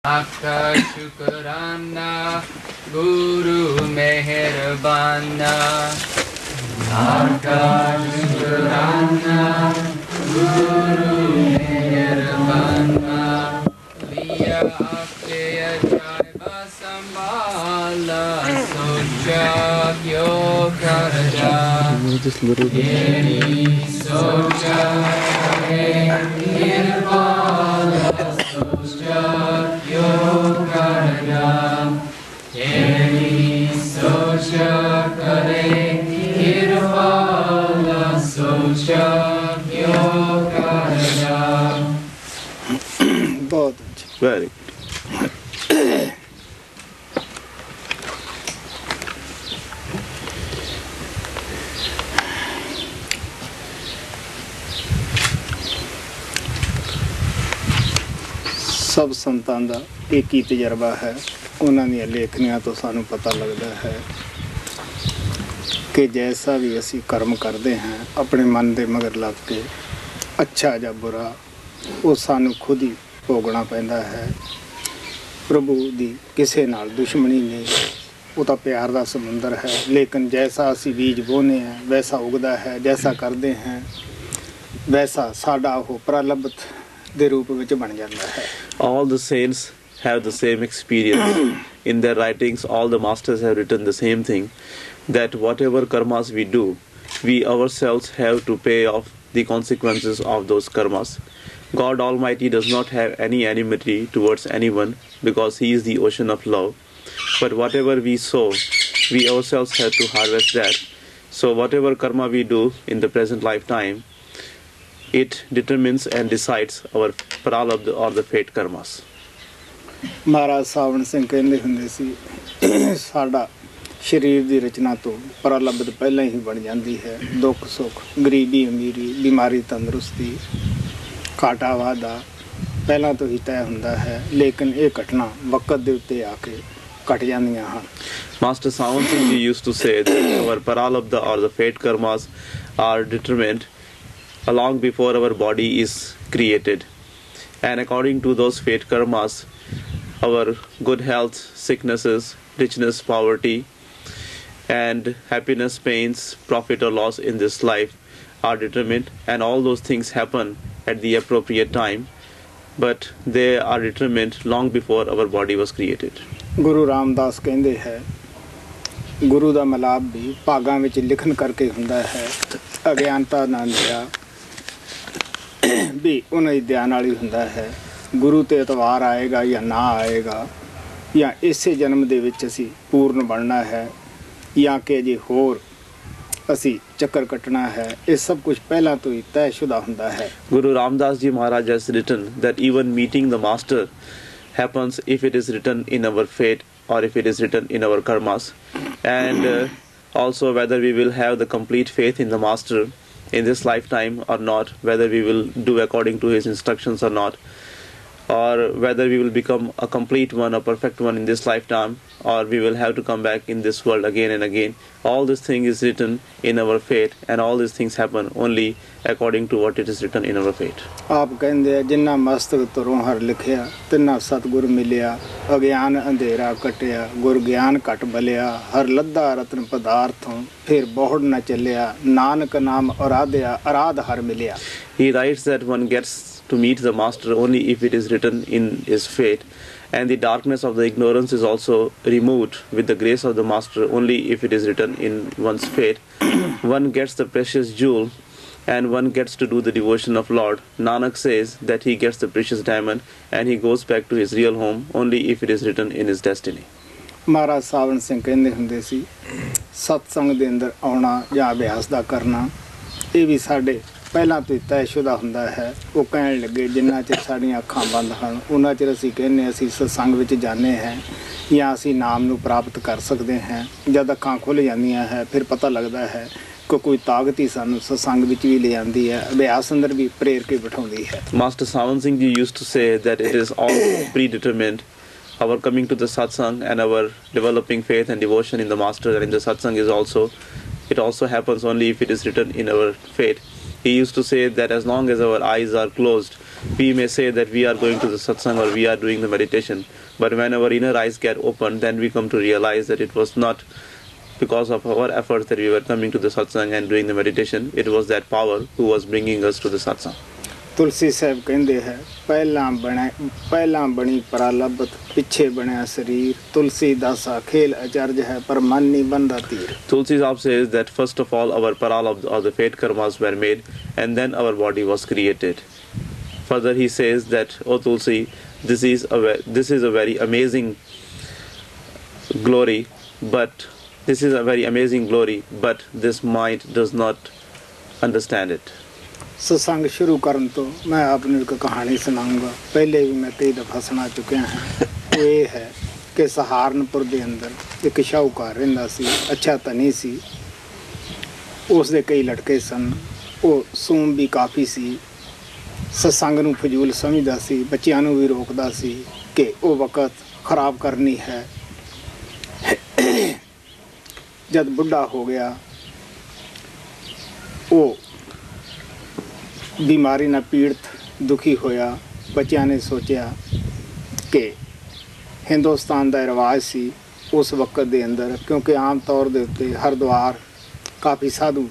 Akka Shukrana Guru Meherbana Akka Shukrana Guru Meherbana Liya Akke Ajaib Sambhala Socha Kyo Karja Eri Socha Kare Kirpala Socha Kyo Karja Eri Socha Kare Kirpala Socha Kyo Karja. बहुत Very good. ਸਭ ਸੰਤਾਂ ਦਾ ਇੱਕ ਹੀ ਤਜਰਬਾ ਹੈ। ਉਹਨਾਂ ਦੀਆਂ ਲੇਖਣੀਆਂ ਤੋਂ ਸਾਨੂੰ ਪਤਾ ਲੱਗਦਾ ਹੈ ਕਿ ਜੈਸਾ ਵੀ ਅਸੀਂ ਕਰਮ ਕਰਦੇ ਹਾਂ ਆਪਣੇ ਮਨ ਦੇ ਮਗਰ ਲੱਗ ਕੇ ਅੱਛਾ ਜਾਂ ਬੁਰਾ ਉਹ ਸਾਨੂੰ ਖੁਦ ਹੀ ਭੋਗਣਾ ਪੈਂਦਾ ਹੈ। ਪ੍ਰਭੂ ਦੀ ਕਿਸੇ ਨਾਲ ਦੁਸ਼ਮਣੀ ਨਹੀਂ, ਉਹ ਤਾਂ ਪਿਆਰ ਦਾ ਸਮੁੰਦਰ ਹੈ। ਲੇਕਿਨ ਜੈਸਾ ਅਸੀਂ ਬੀਜ ਬੋਨੇ ਹਾਂ ਵੈਸਾ ਉਗਦਾ ਹੈ, ਜੈਸਾ ਕਰਦੇ ਹਾਂ ਵੈਸਾ ਸਾਡਾ ਉਹ ਪ੍ਰਲਬਤ ਦੇ ਰੂਪ ਵਿੱਚ ਬਣ ਜਾਂਦਾ ਹੈ। All the saints have the same experience. In their writings, all the masters have written the same thing, that whatever karmas we do, we ourselves have to pay off the consequences of those karmas. God Almighty does not have any enmity towards anyone because He is the ocean of love. But whatever we sow, we ourselves have to harvest that. So whatever karma we do in the present lifetime, it determines and decides our prarabdha or the fate karmas. ਮਹਾਰਾਜ ਸਾਵਣ ਸਿੰਘ ਕਹਿੰਦੇ ਹੁੰਦੇ ਸੀ ਸਾਡਾ ਸਰੀਰ ਦੀ ਰਚਨਾ ਤੋਂ ਪ੍ਰਲਬਧ ਪਹਿਲਾਂ ਹੀ ਬਣ ਜਾਂਦੀ ਹੈ। ਦੁੱਖ ਸੁੱਖ, ਗਰੀਬੀ ਅਮੀਰੀ, ਬਿਮਾਰੀ ਤੰਦਰੁਸਤੀ, ਘਾਟਾ ਵਾਧਾ ਪਹਿਲਾਂ ਤੋਂ ਹੀ ਤੈਅ ਹੁੰਦਾ ਹੈ। ਲੇਕਿਨ ਇਹ ਘਟਨਾ ਵਕਤ ਦੇ ਉੱਤੇ ਆ ਕੇ ਘਟ ਜਾਂਦੀਆਂ ਹਨ। Master Sant Singh ji used to say that our prarabdha or the fate karmas are determined long before our body is created, and according to those fate karmas, our good health, sicknesses, richness, poverty, and happiness, pains, profit or loss in this life are determined, and all those things happen at the appropriate time, but they are determined long before our body was created. Guru Ramdas ਕਹਿੰਦੇ ਹੈ ਗੁਰੂ ਦਾ ਮਲਾਪ ਵੀ ਭਾਗਾਂ ਵਿੱਚ ਲਿਖਣ ਕਰਕੇ ਹੁੰਦਾ ਹੈ। ਅਗਿਆਨਤਾ ਨਾਲ ਲਿਆ ਵੀ ਉਹਨਾਂ ਦੀ ਧਿਆਨ ਵਾਲੀ ਹੁੰਦਾ ਹੈ। ਗੁਰੂ ਤੇ ਇਤਵਾਰ ਆਏਗਾ ਜਾਂ ਨਾ ਆਏਗਾ, ਜਾਂ ਇਸੇ ਜਨਮ ਦੇ ਵਿੱਚ ਅਸੀਂ ਪੂਰਨ ਬਣਨਾ ਹੈ ਜਾਂ ਕਿ ਜੇ ਹੋਰ ਅਸੀਂ ਚੱਕਰ ਕੱਟਣਾ ਹੈ, ਇਹ ਸਭ ਕੁਝ ਪਹਿਲਾਂ ਤੋਂ ਹੀ ਤੈਅਸ਼ੁਦਾ ਹੁੰਦਾ ਹੈ। Guru Ramdas ji Maharaj has written that even meeting the master happens if it is written in our fate or if it is written in our karmas, and also whether we will have the complete faith in the master in this lifetime or not, whether we will do according to his instructions or not, or whether we will become a complete one, a perfect one in this lifetime, or we will have to come back in this world again and again. All this thing is written in our fate, and all these things happen only according to what it is written in our fate. ਆਪ ਕਹਿੰਦੇ ਆ ਜਿੰਨਾ ਮਸਤਕ ਤੁਰੋਂ ਹਰ ਲਿਖਿਆ ਤਿੰਨਾ ਸਤਿਗੁਰ ਮਿਲਿਆ, ਅਗਿਆਨ ਅੰਧੇਰਾ ਕਟਿਆ ਗੁਰ ਗਿਆਨ ਘਟ ਬਲਿਆ, ਹਰ ਲੱਦਾ ਰਤਨ ਪਦਾਰਥੋਂ ਫਿਰ ਬਹੁੜ ਨਾ ਚੱਲਿਆ, ਨਾਨਕ ਨਾਮ ਅਰਾਧਿਆ ਅਰਾਧ ਹਰ ਮਿਲਿਆ। He writes that one gets to meet the master only if it is written in his fate, and the darkness of the ignorance is also removed with the grace of the master only if it is written in one's fate. One gets the precious jewel and one gets to do the devotion of Lord. Nanak says that he gets the precious diamond and he goes back to his real home only if it is written in his destiny. ਮਹਾਰਾਜ ਸਾਵਣ ਸਿੰਘ ਕਹਿੰਦੇ ਹੁੰਦੇ ਸੀ ਸਤਸੰਗ ਦੇ ਅੰਦਰ ਆਉਣਾ ਜਾਂ ਅਭਿਆਸ ਦਾ ਕਰਨਾ ਇਹ ਵੀ ਸਾਡੇ ਪਹਿਲਾਂ ਤੋਂ ਹੀ ਤੈਅਸ਼ੁਦਾ ਹੁੰਦਾ ਹੈ। ਉਹ ਕਹਿਣ ਲੱਗੇ ਜਿੰਨਾ ਚਿਰ ਸਾਡੀਆਂ ਅੱਖਾਂ ਬੰਦ ਹਨ ਉਹਨਾਂ ਚਿਰ ਅਸੀਂ ਕਹਿੰਦੇ ਅਸੀਂ ਸਤਸੰਗ ਵਿੱਚ ਜਾਂਦੇ ਹਾਂ ਜਾਂ ਅਸੀਂ ਨਾਮ ਨੂੰ ਪ੍ਰਾਪਤ ਕਰ ਸਕਦੇ ਹਾਂ। ਜਦ ਅੱਖਾਂ ਖੁੱਲ੍ਹ ਜਾਂਦੀਆਂ ਹੈ ਫਿਰ ਪਤਾ ਲੱਗਦਾ ਹੈ ਕਿ ਕੋਈ ਤਾਕਤ ਹੀ ਸਾਨੂੰ ਸਤਸੰਗ ਵਿੱਚ ਵੀ ਲੈ ਜਾਂਦੀ ਹੈ, ਅਭਿਆਸ ਅੰਦਰ ਵੀ ਪ੍ਰੇਰ ਕੇ ਬਿਠਾਉਂਦੀ ਹੈ। Master Sant Singh ji used to say that it is all predetermined. Our coming to the satsang and our developing faith and devotion in the master and in the satsang is also, it also happens only if it is written in our fate. He used to say that as long as our eyes are closed, we may say that we are going to the satsang or we are doing the meditation, but when our inner eyes get opened, then we come to realize that it was not because of our efforts that we were coming to the satsang and doing the meditation. It was that power who was bringing us to the satsang. तुलसी साहब कहते हैं पहला बनी परालब्ध पिछे बनया शरीर तुलसी दासा खेल अचरज है पर मन नहीं बनता तीर. Tulsi Sahib says that first of all our paralabdh or the fate karmas were made and then our body was created. Further he says that, oh Tulsi, this is a very amazing glory, but this mind does not understand it. सत्संग शुरू करन तो मैं आपने एक कहानी सुनाऊंगा. पहले भी मैं कई दफ़ा सुना चुके हैं. वो ये है कि सहारनपुर के अंदर एक शाहूकार रहिंदा सी. अच्छा धनी सी. उसदे कई लड़के सन. वो सूम भी काफ़ी सी. सत्संग नूं फजूल समझदा सी. बच्चियां नूं भी रोकदा सी कि वो वक्त खराब करनी है. जब बुढ़ा हो गया वो बीमारी ਨਾਲ पीड़ित दुखी होया. बच्चों ने सोचा कि हिंदुस्तान का रिवाज सी उस वक्त के अंदर, क्योंकि आम तौर के उत्ते हरिद्वार काफ़ी साधु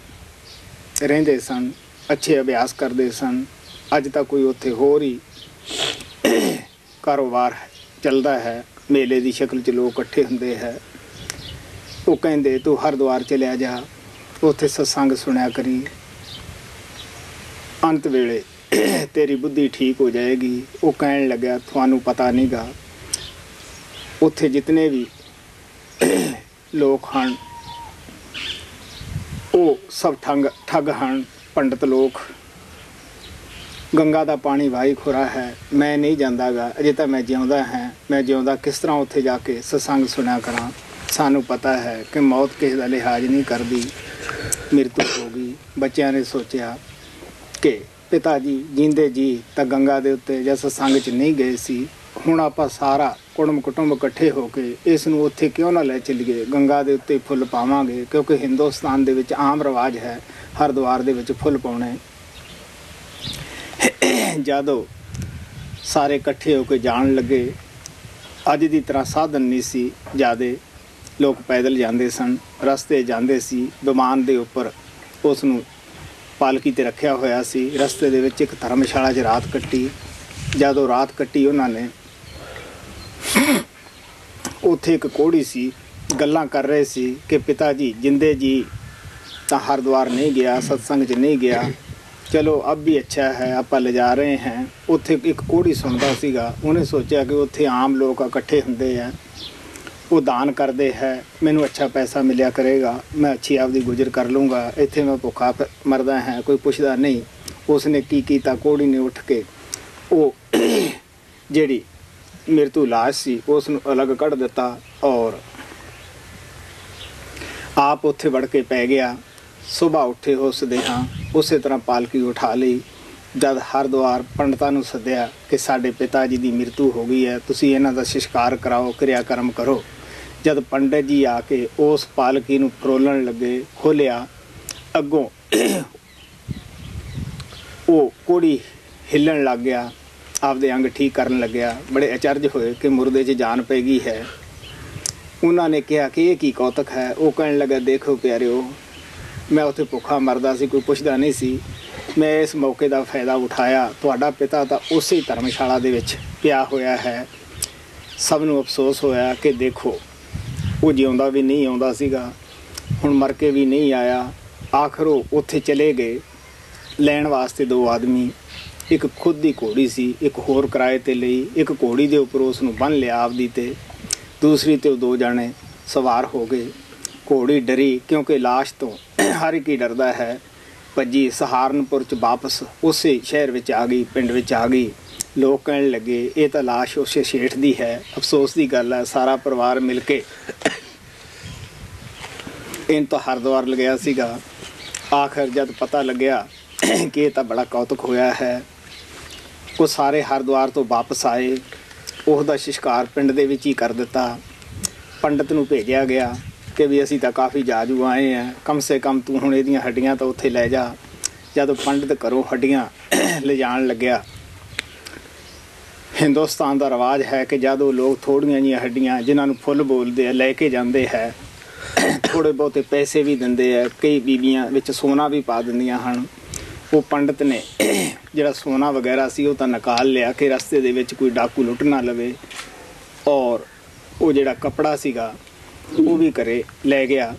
रहिंदे सन, अच्छे अभ्यास करते सन. अज तक कोई उत्थे होर ही कारोबार चलता है. मेले की शक्ल च लोग इकट्ठे होंदे है. वो कहंदे तू हरिद्वार चलिया जा, उत्थे सत्संग सुनिया करी, अंत वेले तेरी बुद्धि ठीक हो जाएगी. वो कहन लगा थानू पता नहीं गा उत्थे जितने भी लोग हैं वो सब ठग हैं. पंडित लोग गंगा का पानी वाही खुरा है. मैं नहीं जाता गा. अजे तो मैं जिउंदा है. मैं जिउंदा किस तरह उत्थे जाके सत्संग सुनिया करा. सानू पता है कि मौत किसी का लिहाज नहीं करती, मृत्यु होगी. बच्चों ने सोचा कि पिता जी जींदे जी तो गंगा के उत्ते या सत्संग च नहीं गए सी. हुण आपां सारा कुटुंब इकट्ठे होकर इस नूं उत्थे क्यों ना लै चलीए. गंगा के उत्ते फुੱਲ पावांगे, क्योंकि हिंदुस्तान दे विच आम रिवाज है हरिद्वार दे विच फुੱਲ पाउणे. जदों सारे इकट्ठे होकर जाण लगे, अज दी तरह साधन नहीं सी. ज़्यादा लोग पैदल जाते सन, रस्ते जाते सी. विमान के उपर उस नूं पालकी ते रखिया होया सी. रस्ते दे विच एक धर्मशाला 'च रात कट्टी. जदों रात कट्टी उन्होंने उत्थे एक कोड़ी सी. गल्लां कर रहे सी कि पिता जी जिंदे जी तो हरिद्वार नहीं गया, सत्संग च नहीं गया. चलो अब भी अच्छा है, आपां ले जा रहे हैं. उत्थे एक कोड़ी सुनदा सीगा. उन्हें सोचा कि उत्थे आम लोग इकट्ठे हुंदे हैं, वो दान करते हैं, मैनू अच्छा पैसा मिलिया करेगा, मैं अच्छी आपदी गुजर कर लूँगा. इत्थे मैं भुखा मरदा है, कोई पुछदा नहीं. उसने की कीता, कोड़ी ने उठ के वो जिहड़ी मृत्यु लाश सी उसनूं अलग कढ़ दिता और आप उत्थे वड़ के पै गया. सुबह उठे उसदे हाँ उस तरह पालकी उठा ली. जद हरिद्वार पंडितां नूं सद्दिया कि साडे पिता जी की मृत्यु हो गई है, तुसीं इन्हां दा संस्कार कराओ, क्रियाक्रम करो. जद पंडित जी आके उस पालकी नूं फरोलण लगे, खोलिया, अगों वो कोड़ी हिलण लग गया, आपदे अंग ठीक करन लग्या. बड़े अचरज होए कि मुर्दे 'च जान पै गई है. उन्होंने कहा कि ये की कौतक है. वो कहण लगा देखो प्यारिओ, मैं उत्थे भुखा मरदा सी, कोई पुछदा नहीं सी. मैं इस मौके का फायदा उठाया. तुहाडा पिता तो उस धर्मशाला दे विच पिया होया है. सबनूं अफसोस होया कि देखो वो जिउंदा भी नहीं आउंदा सीगा, हुण मर के भी नहीं आया. आखिर वो उत्थे चले गए लैण वास्ते. दो आदमी, एक खुद की घोड़ी सी, एक होर किराए ते लई. एक घोड़ी दे उपर उसनूं बन लिया आपदी ते, दूसरी ते दो जाने सवार हो गए. घोड़ी डरी क्योंकि लाश तो हर एक ही डरदा है. भजी सहारनपुर च वापस उसे शहर विच आ गई, पिंड विच आ गई. लोग कहण लगे ये तो लाश उस शेठ दी है. अफसोस की गल है, सारा परिवार मिल के इन तो हरिद्वार लगया सीगा. आखिर जब पता लग्या कि ये तो बड़ा कौतुक होया है, वो सारे हरिद्वार तो वापस आए. उसका संस्कार पिंड दे विच ही कर दिता. पंडित नूं भेजिया गया कि भी असीं तो काफ़ी जाजू आए हैं, कम से कम तू हुण इहदियां हड्डियां तो उत्थे लै जा. जदों पंडित घरों हड्डियां ले जाण लग्या ਹਿੰਦੁਸਤਾਨ ਦਾ ਰਿਵਾਜ ਹੈ ਕਿ ਜਦੋਂ ਲੋਕ ਥੋੜੀਆਂ ਜਿਹੀਆਂ ਹੱਡੀਆਂ ਜਿਨ੍ਹਾਂ ਨੂੰ ਫੁੱਲ ਬੋਲਦੇ ਆ ਲੈ ਕੇ ਜਾਂਦੇ ਹੈ, ਥੋੜ੍ਹੇ ਬਹੁਤੇ ਪੈਸੇ ਵੀ ਦਿੰਦੇ ਆ, ਕਈ ਬੀਬੀਆਂ ਵਿੱਚ ਸੋਨਾ ਵੀ ਪਾ ਦਿੰਦੀਆਂ ਹਨ। ਉਹ ਪੰਡਤ ਨੇ ਜਿਹੜਾ ਸੋਨਾ ਵਗੈਰਾ ਸੀ ਉਹ ਤਾਂ ਨਿਕਾਲ ਲਿਆ ਕਿ ਰਸਤੇ ਦੇ ਵਿੱਚ ਕੋਈ ਡਾਕੂ ਲੁੱਟ ਨਾ ਲਵੇ, ਔਰ ਉਹ ਜਿਹੜਾ ਕੱਪੜਾ ਸੀਗਾ ਉਹ ਵੀ ਘਰੇ ਲੈ ਗਿਆ।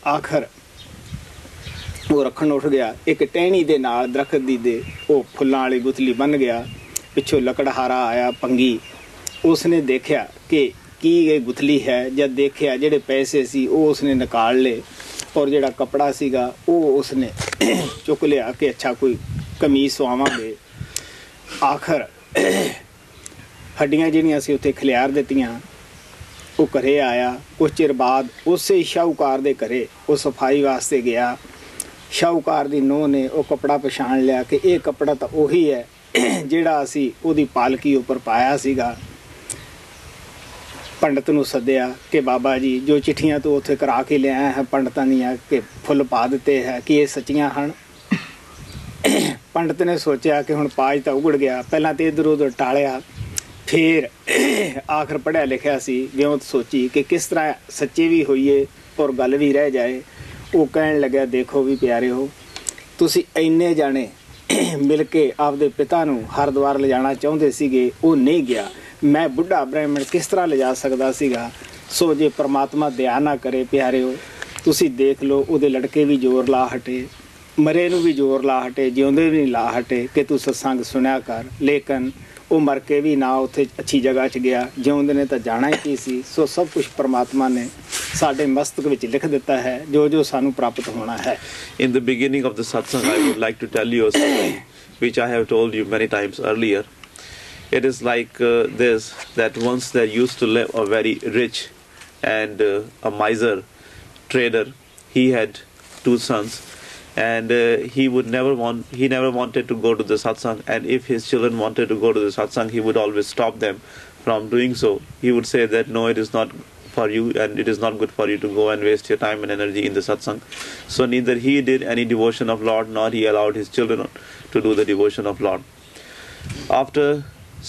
ਆਖਰ ਉਹ ਰੱਖਣ ਉੱਠ ਗਿਆ। ਇੱਕ ਟਹਿਣੀ ਦੇ ਨਾਲ ਦਰਖਤ ਦੀ ਦੇ ਉਹ ਫੁੱਲਾਂ ਵਾਲੀ ਗੁਥਲੀ ਬਣ ਗਿਆ। ਪਿੱਛੋਂ ਲੱਕੜਹਾਰਾ ਆਇਆ ਪੰਗੀ, ਉਸਨੇ ਦੇਖਿਆ ਕਿ ਕੀ ਇਹ ਗੁਥਲੀ ਹੈ। ਜਦ ਦੇਖਿਆ ਜਿਹੜੇ ਪੈਸੇ ਸੀ ਉਹ ਉਸਨੇ ਨਿਕਾਲ ਲਏ, ਔਰ ਜਿਹੜਾ ਕੱਪੜਾ ਸੀਗਾ ਉਹ ਉਸਨੇ ਚੁੱਕ ਲਿਆ ਕਿ ਅੱਛਾ ਕੋਈ ਕਮੀਜ਼ ਸਵਾਵਾਂਗੇ। ਆਖਰ ਹੱਡੀਆਂ ਜਿਹੜੀਆਂ ਸੀ ਉੱਥੇ ਖਿਲਾਰ ਦਿੱਤੀਆਂ। ਉਹ ਘਰੇ ਆਇਆ। ਕੁਝ ਚਿਰ ਬਾਅਦ ਉਸੇ ਸ਼ਾਹੂਕਾਰ ਦੇ ਘਰੇ ਉਹ ਸਫਾਈ ਵਾਸਤੇ ਗਿਆ। ਸ਼ਾਹੂਕਾਰ ਦੀ ਨੂੰਹ ਨੇ ਉਹ ਕੱਪੜਾ ਪਛਾਣ ਲਿਆ ਕਿ ਇਹ ਕੱਪੜਾ ਤਾਂ ਉਹੀ ਹੈ ਜਿਹੜਾ ਅਸੀਂ ਉਹਦੀ ਪਾਲਕੀ ਉੱਪਰ ਪਾਇਆ ਸੀਗਾ। ਪੰਡਤ ਨੂੰ ਸੱਦਿਆ ਕਿ ਬਾਬਾ ਜੀ ਜੋ ਚਿੱਠੀਆਂ ਤੋਂ ਉੱਥੇ ਕਰਾ ਕੇ ਲਿਆਇਆ ਹੈ ਪੰਡਤਾਂ ਦੀਆਂ ਕਿ ਫੁੱਲ ਪਾ ਦਿੱਤੇ ਹੈ, ਕਿ ਇਹ ਸੱਚੀਆਂ ਹਨ? ਪੰਡਤ ਨੇ ਸੋਚਿਆ ਕਿ ਹੁਣ ਪਾਜ ਤਾਂ ਉਗੜ ਗਿਆ। ਪਹਿਲਾਂ ਤਾਂ ਇੱਧਰ ਉੱਧਰ ਟਾਲਿਆ, ਫਿਰ ਆਖਰ ਪੜ੍ਹਿਆ ਲਿਖਿਆ ਸੀ, ਵਿਉਂਤ ਸੋਚੀ ਕਿ ਕਿਸ ਤਰ੍ਹਾਂ ਸੱਚੇ ਵੀ ਹੋਈਏ ਔਰ ਗੱਲ ਵੀ ਰਹਿ ਜਾਏ। ਉਹ ਕਹਿਣ ਲੱਗਿਆ, ਦੇਖੋ ਵੀ ਪਿਆਰਿਓ, ਤੁਸੀਂ ਇੰਨੇ ਜਾਣੇ ਮਿਲ ਕੇ ਆਪਦੇ ਪਿਤਾ ਨੂੰ ਹਰਿਦੁਆਰ ਲਿਜਾਣਾ ਚਾਹੁੰਦੇ ਸੀਗੇ, ਉਹ ਨਹੀਂ ਗਿਆ। ਮੈਂ ਬੁੱਢਾ ਬ੍ਰਾਹਮਣ ਕਿਸ ਤਰ੍ਹਾਂ ਲਿਜਾ ਸਕਦਾ ਸੀਗਾ? ਸੋ ਜੇ ਪ੍ਰਮਾਤਮਾ ਦਇਆ ਨਾ ਕਰੇ ਪਿਆਰਿਓ, ਤੁਸੀਂ ਦੇਖ ਲਓ ਉਹਦੇ ਲੜਕੇ ਵੀ ਜ਼ੋਰ ਲਾ ਹਟੇ, ਮਰੇ ਨੂੰ ਵੀ ਜ਼ੋਰ ਲਾ ਹਟੇ, ਜਿਉਂਦੇ ਵੀ ਨਹੀਂ ਲਾ ਹਟੇ ਕਿ ਤੂੰ ਸਤਸੰਗ ਸੁਣਿਆ ਕਰ। ਲੇਕਿਨ ਉਹ ਮਰ ਕੇ ਵੀ ਨਾ ਉੱਥੇ ਅੱਛੀ ਜਗ੍ਹਾ 'ਚ ਗਿਆ, ਜਿਉਂਦੇ ਨੇ ਤਾਂ ਜਾਣਾ ਹੀ ਕੀ ਸੀ। ਸੋ ਸਭ ਕੁਛ ਪਰਮਾਤਮਾ ਨੇ ਸਾਡੇ ਮਸਤਕ ਵਿੱਚ ਲਿਖ ਦਿੱਤਾ ਹੈ, ਜੋ ਜੋ ਸਾਨੂੰ ਪ੍ਰਾਪਤ ਹੋਣਾ ਹੈ। In the beginning of the satsang, I would like to tell you a story which I have told you many times earlier. It is like this, that once there used to live a very rich and a miser trader. He had 2 sons, and he never wanted to go to the satsang, and if his children wanted to go to the satsang, he would always stop them from doing so. He would say that no, it is not for you and it is not good for you to go and waste your time and energy in the satsang. So neither he did any devotion of Lord, nor he allowed his children to do the devotion of Lord. After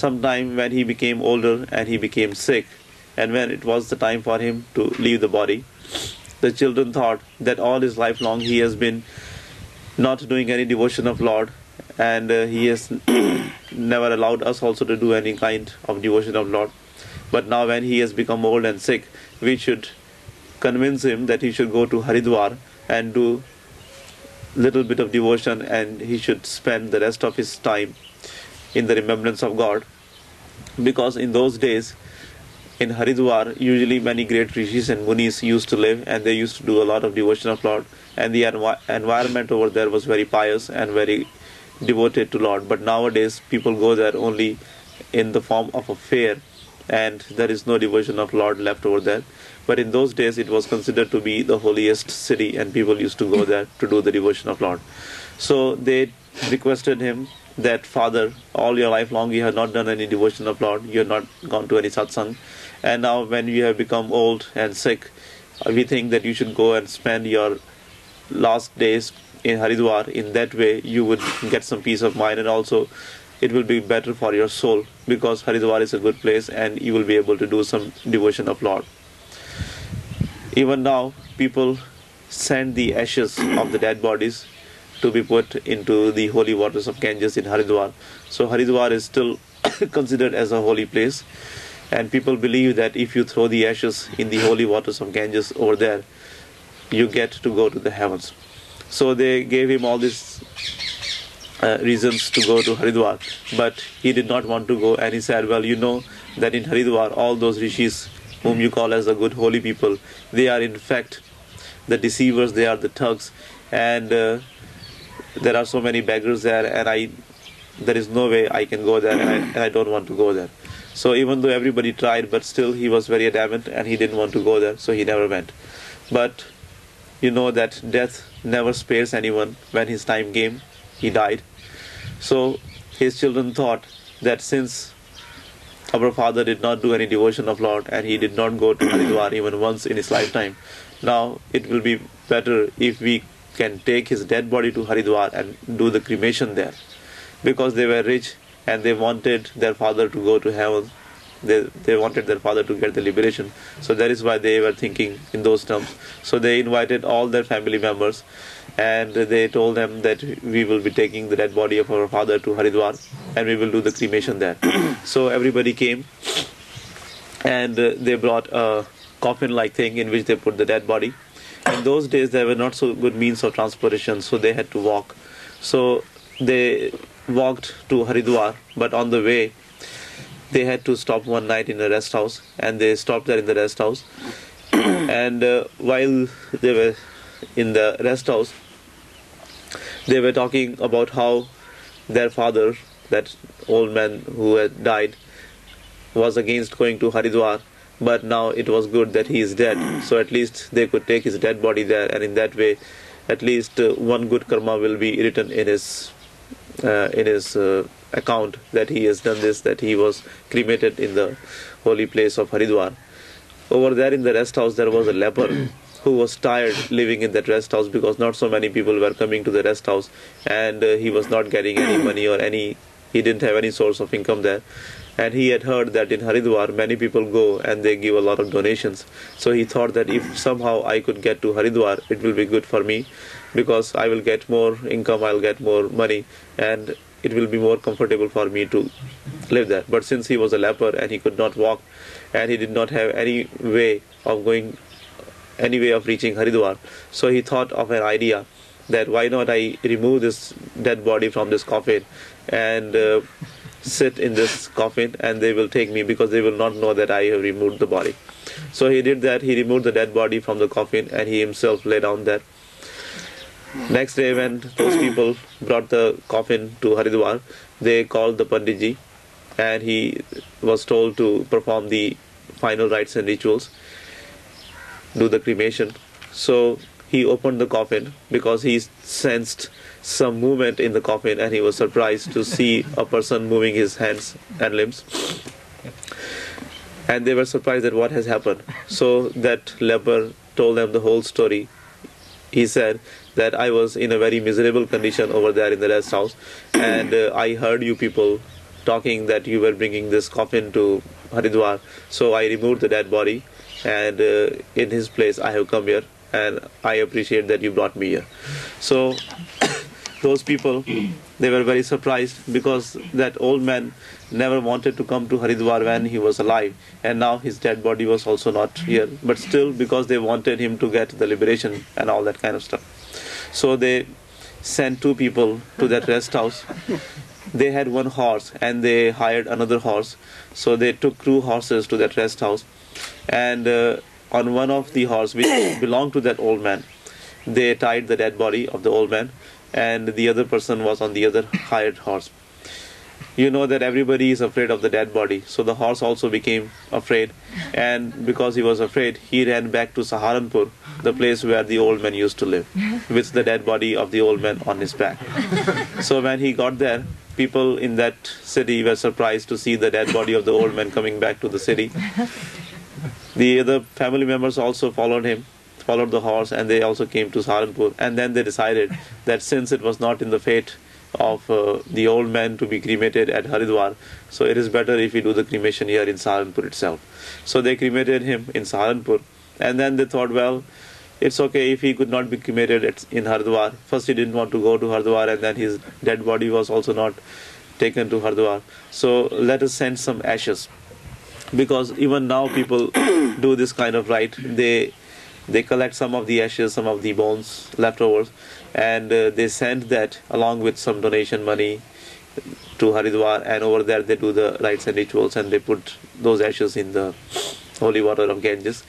some time, when he became older and he became sick, and when it was the time for him to leave the body, the children thought that all his life long he has been not doing any devotion of Lord, and he has never allowed us also to do any kind of devotion of Lord. But now when he has become old and sick, we should convince him that he should go to Haridwar and do little bit of devotion, and he should spend the rest of his time in the remembrance of God. Because in those days in Haridwar, usually many great rishis and munis used to live, and they used to do a lot of devotion of Lord, and the environment over there was very pious and very devoted to Lord. But nowadays people go there only in the form of a fair, and there is no devotion of Lord left over there. But in those days it was considered to be the holiest city, and people used to go there to do the devotion of Lord. So they requested him that, Father, all your life long you have not done any devotion of Lord, you have not gone to any satsang, and now when you have become old and sick, we think that you should go and spend your last days in Haridwar. In that way you would get some peace of mind, and also it will be better for your soul, because Haridwar is a good place and you will be able to do some devotion of Lord. Even now people send the ashes of the dead bodies to be put into the holy waters of Ganges in Haridwar. So Haridwar is still considered as a holy place, and people believe that if you throw the ashes in the holy waters of Ganges over there, you get to go to the heavens. So they gave him all these reasons to go to Haridwar, but he did not want to go, and he said, well, you know that in Haridwar all those rishis whom you call as the good holy people, they are in fact the deceivers, they are the thugs, and there are so many beggars there, and there is no way I can go there, and I don't want to go there. So even though everybody tried, but still he was very adamant and he didn't want to go there, so he never went. But you know that death never spares anyone. When his time came, he died. So his children thought that since our father did not do any devotion of Lord, and he did not go to Haridwar even once in his lifetime, now it will be better if we can take his dead body to Haridwar and do the cremation there. Because they were rich and they wanted their father to go to heaven. They wanted their father to get the liberation. So that is why they were thinking in those terms. So they invited all their family members, and they told them that we will be taking the dead body of our father to Haridwar, and we will do the cremation there. So everybody came, and they brought a coffin-like thing in which they put the dead body. In those days there were not so good means of transportation, so they had to walk. So they walked to Haridwar, but on the way they had to stop one night in a rest house, and they stopped there in the rest house. And while they were in the rest house, they were talking about how their father, that old man who had died, was against going to Haridwar, but now it was good that he is dead, so at least they could take his dead body there, and in that way at least one good karma will be written in his account, that he has done this, that he was cremated in the holy place of Haridwar. Over there in the rest house there was a leper who was tired living in that rest house, because not so many people were coming to the rest house, and he was not getting any money or he didn't have any source of income there. And he had heard that in Haridwar many people go and they give a lot of donations. So he thought that if somehow I could get to Haridwar, it will be good for me, because I will get more income, I'll get more money, and it will be more comfortable for me to live there. But since he was a leper and he could not walk, and he did not have any way of reaching Haridwar, so he thought of an idea that why not I remove this dead body from this coffin and sit in this coffin, and they will take me, because they will not know that I have removed the body. So he did that. He removed the dead body from the coffin, and he himself lay down there. Next day, when those people brought the coffin to Haridwar, they called the Panditji, and he was told to perform the final rites and rituals, do the cremation. So he opened the coffin, because he sensed some movement in the coffin, and he was surprised to see a person moving his hands and limbs. And they were surprised at what has happened. So that leper told them the whole story. He said that I was in a very miserable condition over there in the rest house, and I heard you people talking that you were bringing this coffin to Haridwar. So I removed the dead body, and in his place I have come here, and I appreciate that you brought me here. So those people, they were very surprised, because that old man never wanted to come to Haridwar when he was alive, and now his dead body was also not here, but still, because they wanted him to get the liberation and all that kind of stuff. So they sent two people to that rest house. They had one horse and they hired another horse, so they took two horses to that rest house, and on one of the horse which belonged to that old man, they tied the dead body of the old man, and the other person was on the other hired horse. You know that everybody is afraid of the dead body, so the horse also became afraid, and because he was afraid, he ran back to Saharanpur, the place where the old man used to live, with the dead body of the old man on his back. So when he got there, people in that city were surprised to see the dead body of the old man coming back to the city. The other family members also followed the horse, and they also came to Saharanpur. And then they decided that since it was not in the fate of the old man to be cremated at Haridwar, so it is better if we do the cremation here in Saharanpur itself. So they cremated him in Saharanpur, and then they thought, well, it's okay if he could not be cremated in Haridwar. First he didn't want to go to Haridwar, and then his dead body was also not taken to Haridwar. So let us send some ashes, because even now people do this kind of rite. They collect some of the ashes, some of the bones, leftovers, and they send that along with some donation money to Haridwar, and over there they do the rites and rituals, and they put those ashes in the holy water of Ganges.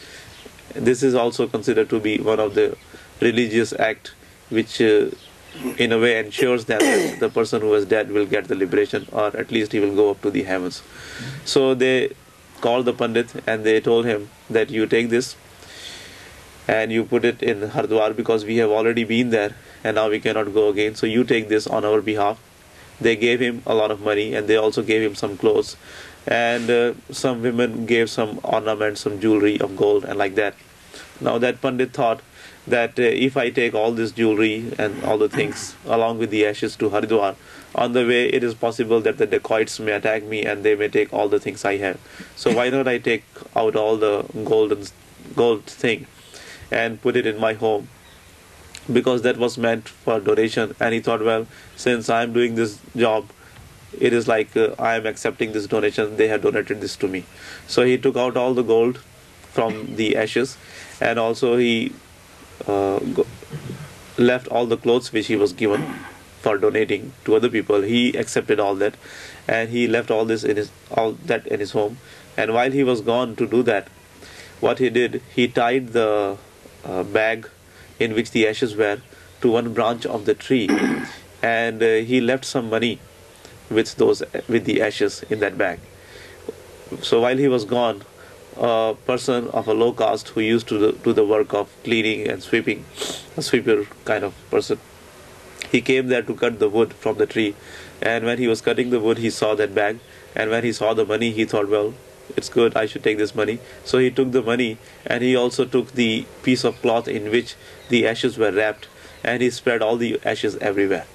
This is also considered to be one of the religious act which in a way ensures that the person who is dead will get the liberation, or at least he will go up to the heavens. So they called the Pandit and they told him that you take this and you put it in Haridwar, because we have already been there and now we cannot go again, so you take this on our behalf. They gave him a lot of money, and they also gave him some clothes, and some women gave some ornaments, some jewelry of gold and like that. Now that Pandit thought that if I take all this jewelry and all the things along with the ashes to Haridwar, on the way it is possible that the dacoits may attack me and they may take all the things I have. So why not I take out all the gold thing and put it in my home, because that was meant for donation. And he thought, well, since I am doing this job, it is like I am accepting this donation, they have donated this to me. So he took out all the gold from the ashes, and also he left all the clothes which he was given for donating to other people. He accepted all that, and he left all that in his home. And while he was gone to do that, what he did, he tied the bag in which the ashes were to one branch of the tree, and he left some money with the ashes in that bag. So while he was gone, a person of a low caste who used to do the work of cleaning and sweeping, a sweeper kind of person, he came there to cut the wood from the tree. And when he was cutting the wood, he saw that bag, and when he saw the money, he thought, well, it's good, I should take this money. So he took the money, and he also took the piece of cloth in which the ashes were wrapped, and he spread all the ashes everywhere.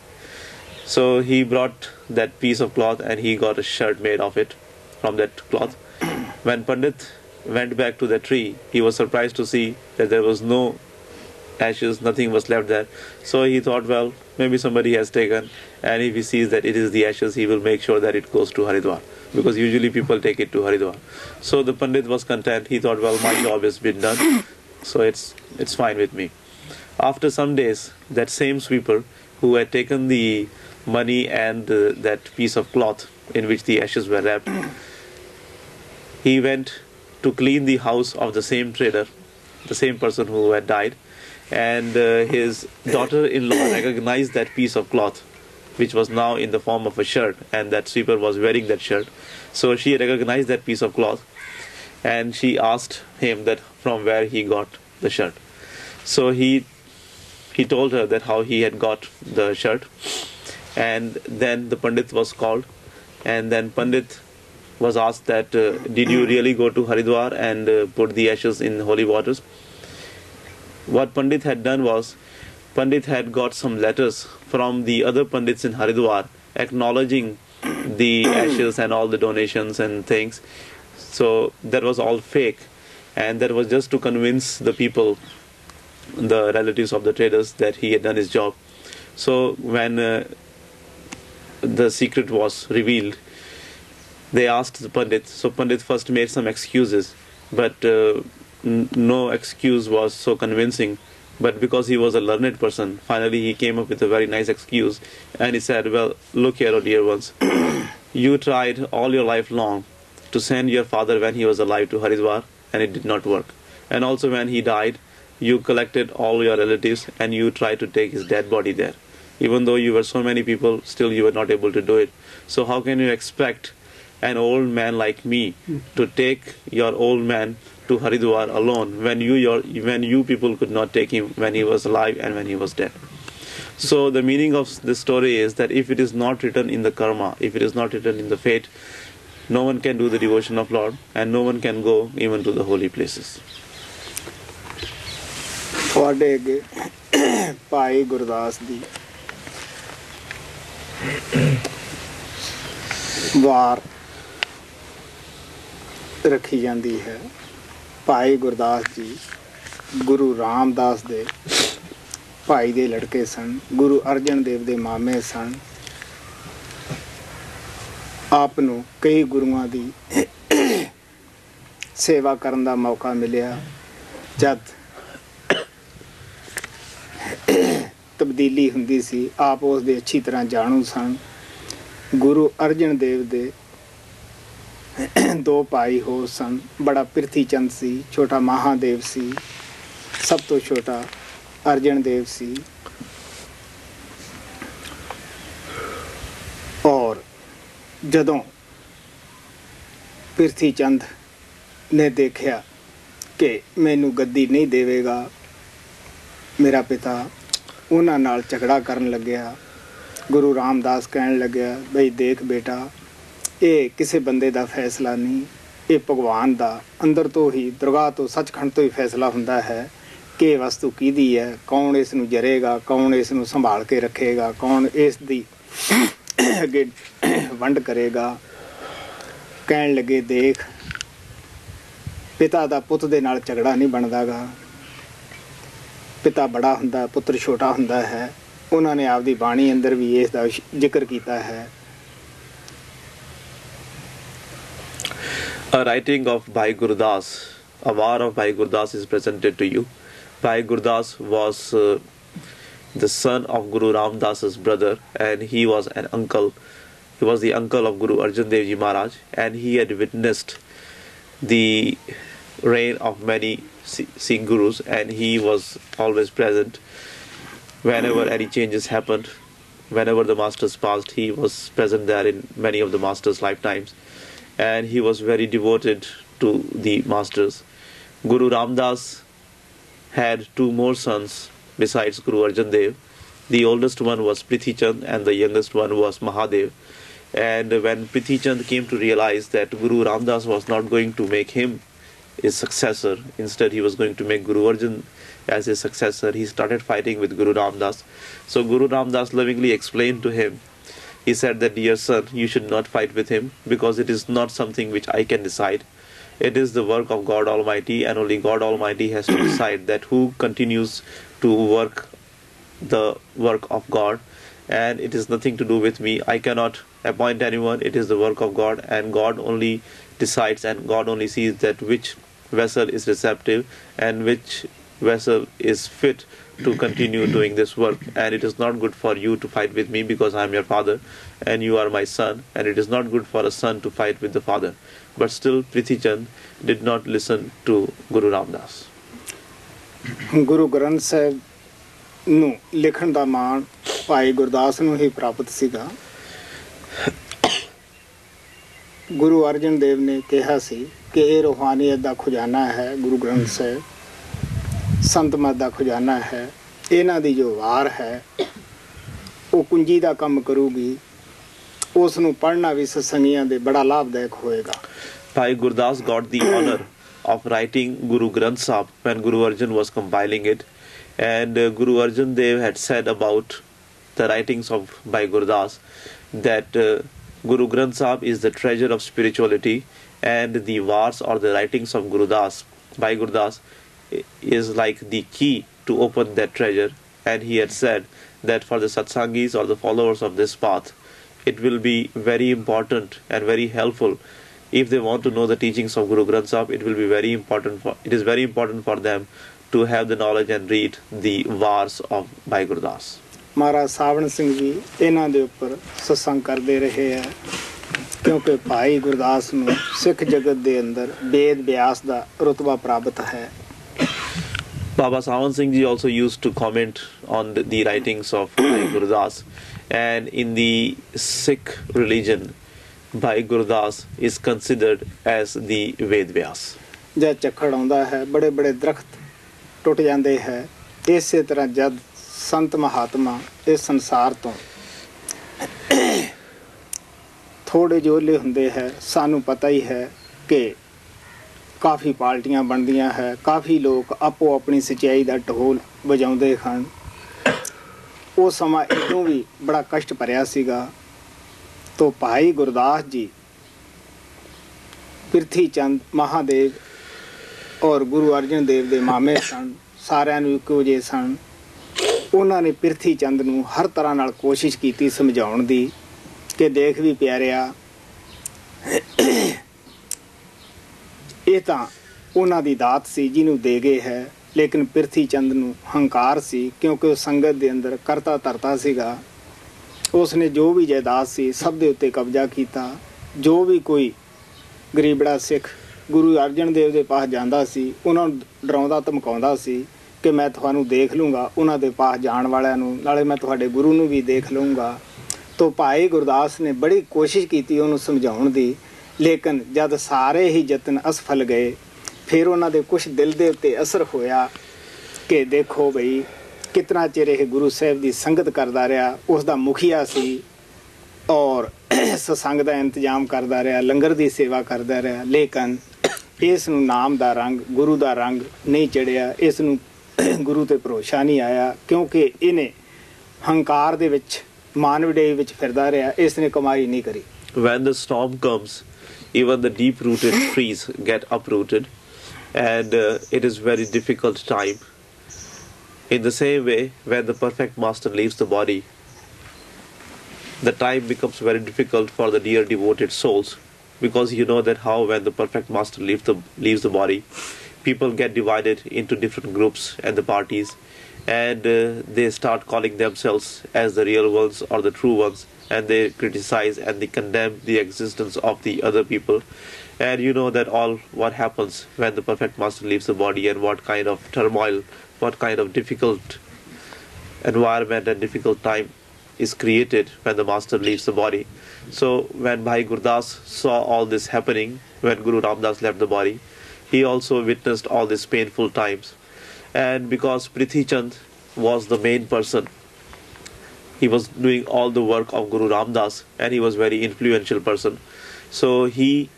So he brought that piece of cloth and he got a shirt made of it from that cloth. When Pandit went back to the tree, he was surprised to see that there was no ashes, nothing was left there. So he thought, well, maybe somebody has taken, and if he sees that it is the ashes, he will make sure that it goes to Haridwar, because usually people take it to Haridwar. So the Pandit was content. He thought, well, my job has been done, so it's fine with me. After some days, that same sweeper who had taken the money and that piece of cloth in which the ashes were wrapped, he went to clean the house of the same trader, the same person who had died, and his daughter-in-law recognized that piece of cloth, which was now in the form of a shirt, and that sweeper was wearing that shirt. So she recognized that piece of cloth, and she asked him that from where he got the shirt. So he told her that how he had got the shirt, and then the Pandit was called, and then Pandit was asked that did you really go to Haridwar and put the ashes in holy waters? What Pandit had done was, Pandit had got some letters from the other Pandits in Haridwar acknowledging the ashes and all the donations and things. So that was all fake, and that was just to convince the people, the relatives of the traders, that he had done his job. So when the secret was revealed, they asked the Pandit. So Pandit first made some excuses, but no excuse was so convincing. But because he was a learned person, finally he came up with a very nice excuse, and he said, well, look here, oh dear ones, you tried all your life long to send your father when he was alive to Haridwar, and it did not work. And also when he died, you collected all your relatives and you tried to take his dead body there. Even though you were so many people, still you were not able to do it. So how can you expect an old man like me to take your old man to Haridwar alone when you people could not take him when he was alive and when he was dead? So the meaning of this story is that if it is not written in the karma, if it is not written in the fate, no one can do the devotion of Lord, and no one can go even to the holy places. ਤੁਹਾਡੇ ਅੱਗੇ ਭਾਈ ਗੁਰਦਾਸ ਦੀ ਵਾਰ ਰੱਖੀ ਜਾਂਦੀ ਹੈ। ਭਾਈ ਗੁਰਦਾਸ ਜੀ ਗੁਰੂ ਰਾਮਦਾਸ ਦੇ ਭਾਈ ਦੇ ਲੜਕੇ ਸਨ, ਗੁਰੂ ਅਰਜਨ ਦੇਵ ਦੇ ਮਾਮੇ ਸਨ। ਆਪ ਨੂੰ ਕਈ ਗੁਰੂਆਂ ਦੀ ਸੇਵਾ ਕਰਨ ਦਾ ਮੌਕਾ ਮਿਲਿਆ। ਜਦ ਤਬਦੀਲੀ ਹੁੰਦੀ ਸੀ, ਆਪ ਉਸ ਦੇ ਅੱਛੀ ਤਰ੍ਹਾਂ ਜਾਣੂ ਸਨ। ਗੁਰੂ ਅਰਜਨ ਦੇਵ ਦੇ ਦੋ ਭਾਈ ਹੋਰ ਸਨ। ਬੜਾ ਪ੍ਰਿਥੀ ਚੰਦ ਸੀ, ਛੋਟਾ ਮਹਾਦੇਵ ਸੀ, ਸਭ ਤੋਂ ਛੋਟਾ ਅਰਜਨ ਦੇਵ ਸੀ। ਔਰ ਜਦੋਂ ਪ੍ਰਿਥੀ ਚੰਦ ਨੇ ਦੇਖਿਆ ਕਿ ਮੈਨੂੰ ਗੱਦੀ ਨਹੀਂ ਦੇਵੇਗਾ ਮੇਰਾ ਪਿਤਾ, ਉਹਨਾਂ ਨਾਲ ਝਗੜਾ ਕਰਨ ਲੱਗਿਆ। ਗੁਰੂ ਰਾਮਦਾਸ ਕਹਿਣ ਲੱਗਿਆ, ਬਈ ਦੇਖ ਬੇਟਾ, ਇਹ ਕਿਸੇ ਬੰਦੇ ਦਾ ਫੈਸਲਾ ਨਹੀਂ, ਇਹ ਭਗਵਾਨ ਦਾ ਅੰਦਰ ਤੋਂ ਹੀ, ਦਰਗਾਹ ਤੋਂ, ਸੱਚਖੰਡ ਤੋਂ ਹੀ ਫੈਸਲਾ ਹੁੰਦਾ ਹੈ। कि ये वस्तु किहदी है, कौन इस नूं जरेगा, कौन इस नूं संभाल के रखेगा, कौन इस दी अगे वंड करेगा। कहण लगे देख पिता दा पुੱਤ दे नाल झगड़ा नहीं बनदा गा, पिता बड़ा हुंदा पुੱਤਰ छोटा हुंदा है। उन्होंने आपदी बाणी अंदर भी इस दा जिक्र कीता है। A writing of Bhai Gurudas, a war of Bhai Gurudas is presented to you. Bhai Gurudas was the son of Guru Ramdas's brother, and he was an uncle. He was the uncle of Guru Arjan Dev Ji Maharaj, and he had witnessed the reign of many Singh Gurus, and he was always present whenever any changes happened. Whenever the masters passed, he was present there in many of the masters' lifetimes, and he was very devoted to the masters. Guru Ramdas had two more sons besides Guru Arjan Dev. The oldest one was Prithi Chand and the youngest one was Mahadev. And when Prithi Chand came to realize that Guru Ramdas was not going to make him his successor, instead he was going to make Guru Arjan as his successor, he started fighting with Guru Ramdas. So Guru Ramdas lovingly explained to him, he said that, dear son, you should not fight with him, because it is not something which I can decide. It is the work of God Almighty, and only God Almighty has to decide that who continues to work the work of God, and it is nothing to do with me. I cannot appoint anyone. It is the work of God, and God only decides, and God only sees that which vessel is receptive and which vessel is fit to continue doing this work. And it is not good for you to fight with me, because I am your father and you are my son, and it is not good for a son to fight with the father. But still Prithi Chand did not listen to Guru Ramdas. Guru Granth Sahib ਨੂੰ ਲਿਖਣ ਦਾ ਮਾਣ ਭਾਈ ਗੁਰਦਾਸ ਨੂੰ ਹੀ ਪ੍ਰਾਪਤ ਸੀਗਾ। ਗੁਰੂ ਅਰਜਨ ਦੇਵ ਨੇ ਕਿਹਾ ਸੀ ਕਿ ਇਹ ਰੂਹਾਨੀਅਤ ਦਾ ਖਜ਼ਾਨਾ ਹੈ, ਗੁਰੂ ਗ੍ਰੰਥ ਸਾਹਿਬ ਸੰਤ ਮਤ ਦਾ ਖਜ਼ਾਨਾ ਹੈ। ਇਹਨਾਂ ਦੀ ਜੋ ਵਾਰ ਹੈ ਉਹ ਕੁੰਜੀ ਦਾ ਕੰਮ ਕਰੂਗੀ, ਉਸ ਨੂੰ ਪੜ੍ਹਨਾ ਵੀ ਸਤਸੰਗੀਆਂ ਦੇ ਬੜਾ ਲਾਭਦਾਇਕ ਹੋਏਗਾ। Bhai Gurudas got the honor of writing Guru Granth Sahib when Guru Arjan was compiling it, and Guru Arjan Dev had said about the writings of Bhai Gurudas that Guru Granth Sahib is the treasure of spirituality, and the wars or the writings of Gurudas, Bhai Gurudas, is like the key to open that treasure. And he had said that for the satsangis or the followers of this path, it will be very important and very helpful. If they want to know the teachings of Guru Granth Sahib, it will be very important. It is very important for them to have the knowledge and read the wars of Bhai Gurudas. Maharaj Savan Singh ji ਇਹਨਾਂ ਦੇ ਉੱਪਰ ਸਤਸੰਗ ਕਰਦੇ ਰਹੇ ਹੈ, ਕਿਉਂਕਿ ਭਾਈ ਗੁਰਦਾਸ ਨੂੰ ਸਿੱਖ ਜਗਤ ਦੇ ਅੰਦਰ ਵੇਦ ਵਿਆਸ ਦਾ ਰੁਤਬਾ ਪ੍ਰਾਪਤ ਹੈ। Baba Savan Singh ji also used to comment on the writings of Bhai Gurudas, and in the Sikh religion, Bhai Gurudas is considered as the Ved Vyas. ਜਦ ਝੱਖੜ ਆਉਂਦਾ ਹੈ ਬੜੇ ਬੜੇ ਦਰਖਤ ਟੁੱਟ ਜਾਂਦੇ ਹੈ, ਇਸੇ ਤਰ੍ਹਾਂ ਜਦ ਸੰਤ ਮਹਾਤਮਾ ਇਸ ਸੰਸਾਰ ਤੋਂ ਥੋੜੇ ਜੋਲੇ ਹੁੰਦੇ ਹੈ, ਸਾਨੂੰ ਪਤਾ ਹੀ ਹੈ ਕਿ ਕਾਫੀ ਪਾਰਟੀਆਂ ਬਣਦੀਆਂ ਹੈ, ਕਾਫੀ ਲੋਕ ਆਪੋ ਆਪਣੀ ਸੱਚਾਈ ਦਾ ਢੋਲ ਵਜਾਉਂਦੇ ਹਨ। ਉਹ ਸਮਾਂ ਇਦੋਂ ਵੀ ਬੜਾ ਕਸ਼ਟ ਭਰਿਆ ਸੀਗਾ। तो भाई गुरदास जी प्रिथी चंद महादेव और गुरु अर्जन देव दे मामे सन, सारिਆਂ ਨੂੰ ਇੱਕੋ ਜਿਹੇ ਸਨ। ਉਹਨਾਂ ਨੇ ਪ੍ਰਿਥੀ ਚੰਦ ਨੂੰ ਹਰ ਤਰ੍ਹਾਂ ਨਾਲ ਕੋਸ਼ਿਸ਼ ਕੀਤੀ ਸਮਝਾਉਣ ਦੀ ਕਿ ਦੇਖ ਵੀ ਪਿਆਰਿਆ, ਇਹ ਤਾਂ ਉਹਨਾਂ ਦੀ ਦਾਤ ਸੀ ਜਿਹਨੂੰ ਦੇ ਗਏ ਹੈ, ਲੇਕਿਨ ਪ੍ਰਿਥੀ ਚੰਦ ਨੂੰ ਹੰਕਾਰ ਸੀ, ਕਿਉਂਕਿ ਉਹ ਸੰਗਤ ਦੇ ਅੰਦਰ ਕਰਤਾ ਧਰਤਾ ਸੀਗਾ। ਉਸਨੇ ਜੋ ਵੀ ਜਾਇਦਾਦ ਸੀ ਸਭ ਦੇ ਉੱਤੇ ਕਬਜ਼ਾ ਕੀਤਾ। ਜੋ ਵੀ ਕੋਈ ਗਰੀਬੜਾ ਸਿੱਖ ਗੁਰੂ ਅਰਜਨ ਦੇਵ ਦੇ ਪਾਸ ਜਾਂਦਾ ਸੀ, ਉਹਨਾਂ ਨੂੰ ਡਰਾਉਂਦਾ ਧਮਕਾਉਂਦਾ ਸੀ ਕਿ ਮੈਂ ਤੁਹਾਨੂੰ ਦੇਖ ਲੂੰਗਾ, ਉਹਨਾਂ ਦੇ ਪਾਸ ਜਾਣ ਵਾਲਿਆਂ ਨੂੰ, ਨਾਲੇ ਮੈਂ ਤੁਹਾਡੇ ਗੁਰੂ ਨੂੰ ਵੀ ਦੇਖ ਲਊਂਗਾ। ਤੋ ਭਾਈ ਗੁਰਦਾਸ ਨੇ ਬੜੀ ਕੋਸ਼ਿਸ਼ ਕੀਤੀ ਉਹਨੂੰ ਸਮਝਾਉਣ ਦੀ, ਲੇਕਿਨ ਜਦ ਸਾਰੇ ਹੀ ਯਤਨ ਅਸਫਲ ਗਏ, ਫਿਰ ਉਹਨਾਂ ਦੇ ਕੁਛ ਦਿਲ ਦੇ ਉੱਤੇ ਅਸਰ ਹੋਇਆ ਕਿ ਦੇਖੋ ਬਈ ਕਿਤਨਾ ਚਿਰ ਇਹ ਗੁਰੂ ਸਾਹਿਬ ਦੀ ਸੰਗਤ ਕਰਦਾ ਰਿਹਾ, ਉਸ ਦਾ ਮੁਖੀਆ ਸੀ ਔਰ ਸਤਸੰਗ ਦਾ ਇੰਤਜ਼ਾਮ ਕਰਦਾ ਰਿਹਾ, ਲੰਗਰ ਦੀ ਸੇਵਾ ਕਰਦਾ ਰਿਹਾ, ਲੇਕਿਨ ਇਸ ਨੂੰ ਨਾਮ ਦਾ ਰੰਗ, ਗੁਰੂ ਦਾ ਰੰਗ ਨਹੀਂ ਚੜਿਆ, ਇਸ ਨੂੰ ਗੁਰੂ ਤੇ ਭਰੋਸਾ ਨਹੀਂ ਆਇਆ, ਕਿਉਂਕਿ ਇਹਨੇ ਹੰਕਾਰ ਦੇ ਵਿੱਚ ਮਾਨ ਵਡੇਈ ਵਿੱਚ ਫਿਰਦਾ ਰਿਹਾ, ਇਸ ਨੇ ਕਮਾਈ ਨਹੀਂ ਕਰੀ। When the storm comes, even the deep-rooted trees get uprooted, and it is very difficult time. In the same way, when the perfect master leaves the body, the time becomes very difficult for the dear devoted souls, because you know that how when the perfect master leaves the body, people get divided into different groups and the parties, and they start calling themselves as the real ones or the true ones, and they criticize and they condemn the existence of the other people. And you know that all what happens when the perfect master leaves the body, and what kind of turmoil, what kind of difficult environment and difficult time is created when the master leaves the body. So when Bhai Gurudas saw all this happening, when Guru Ramdas left the body, he also witnessed all these painful times. And because Prithi Chand was the main person, he was doing all the work of Guru Ramdas, and he was very influential person. So he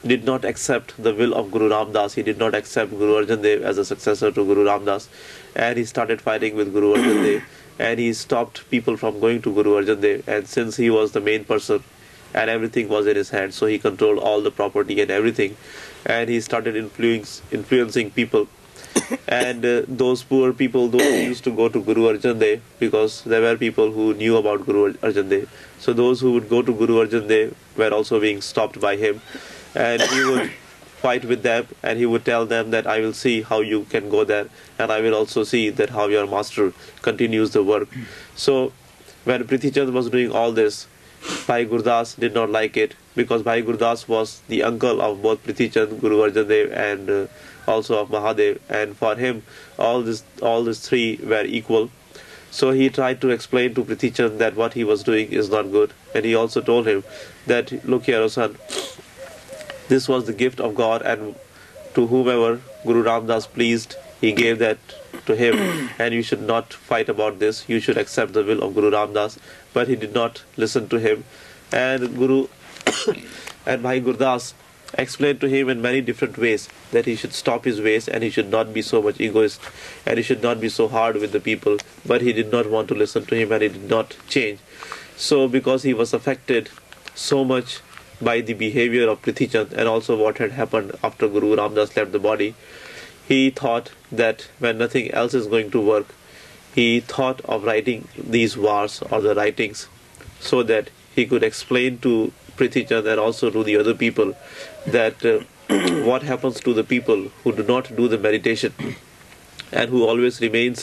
did not accept the will of Guru Ramdas. He did not accept Guru Arjan Dev as a successor to Guru Ramdas, and he started fighting with Guru Arjan Dev, and he stopped people from going to Guru Arjan Dev. And since he was the main person and everything was in his hands, so he controlled all the property and everything, and he started influencing people. And those poor people, those who used to go to Guru Arjan Dev, because there were people who knew about Guru Arjan Dev, so those who would go to Guru Arjan Dev were also being stopped by him, and he would fight with them, and he would tell them that I will see how you can go there, and I will also see that how your master continues the work. So when Prithi Chand was doing all this, Bhai Gurudas did not like it, because Bhai Gurudas was the uncle of both Prithi Chand, Guru Arjan Dev, and also of Mahadev, and for him all these three were equal. So he tried to explain to Prithi Chand that what he was doing is not good, and he also told him that, look here, O son, this was the gift of God, and to whomever Guru Ramdas pleased, he gave that to him, and you should not fight about this. You should accept the will of Guru Ramdas. But he did not listen to him, and Guru and Bhai Gurudas explained to him in many different ways that he should stop his ways, and he should not be so much egoist, and he should not be so hard with the people. But he did not want to listen to him, and he did not change. So because he was affected so much by the behavior of Prithi Chand, and also what had happened after Guru Ramdas left the body, he thought that when nothing else is going to work, he thought of writing these wars or the writings, so that he could explain to Prithi Chand and also to the other people that what happens to the people who do not do the meditation, and who always remain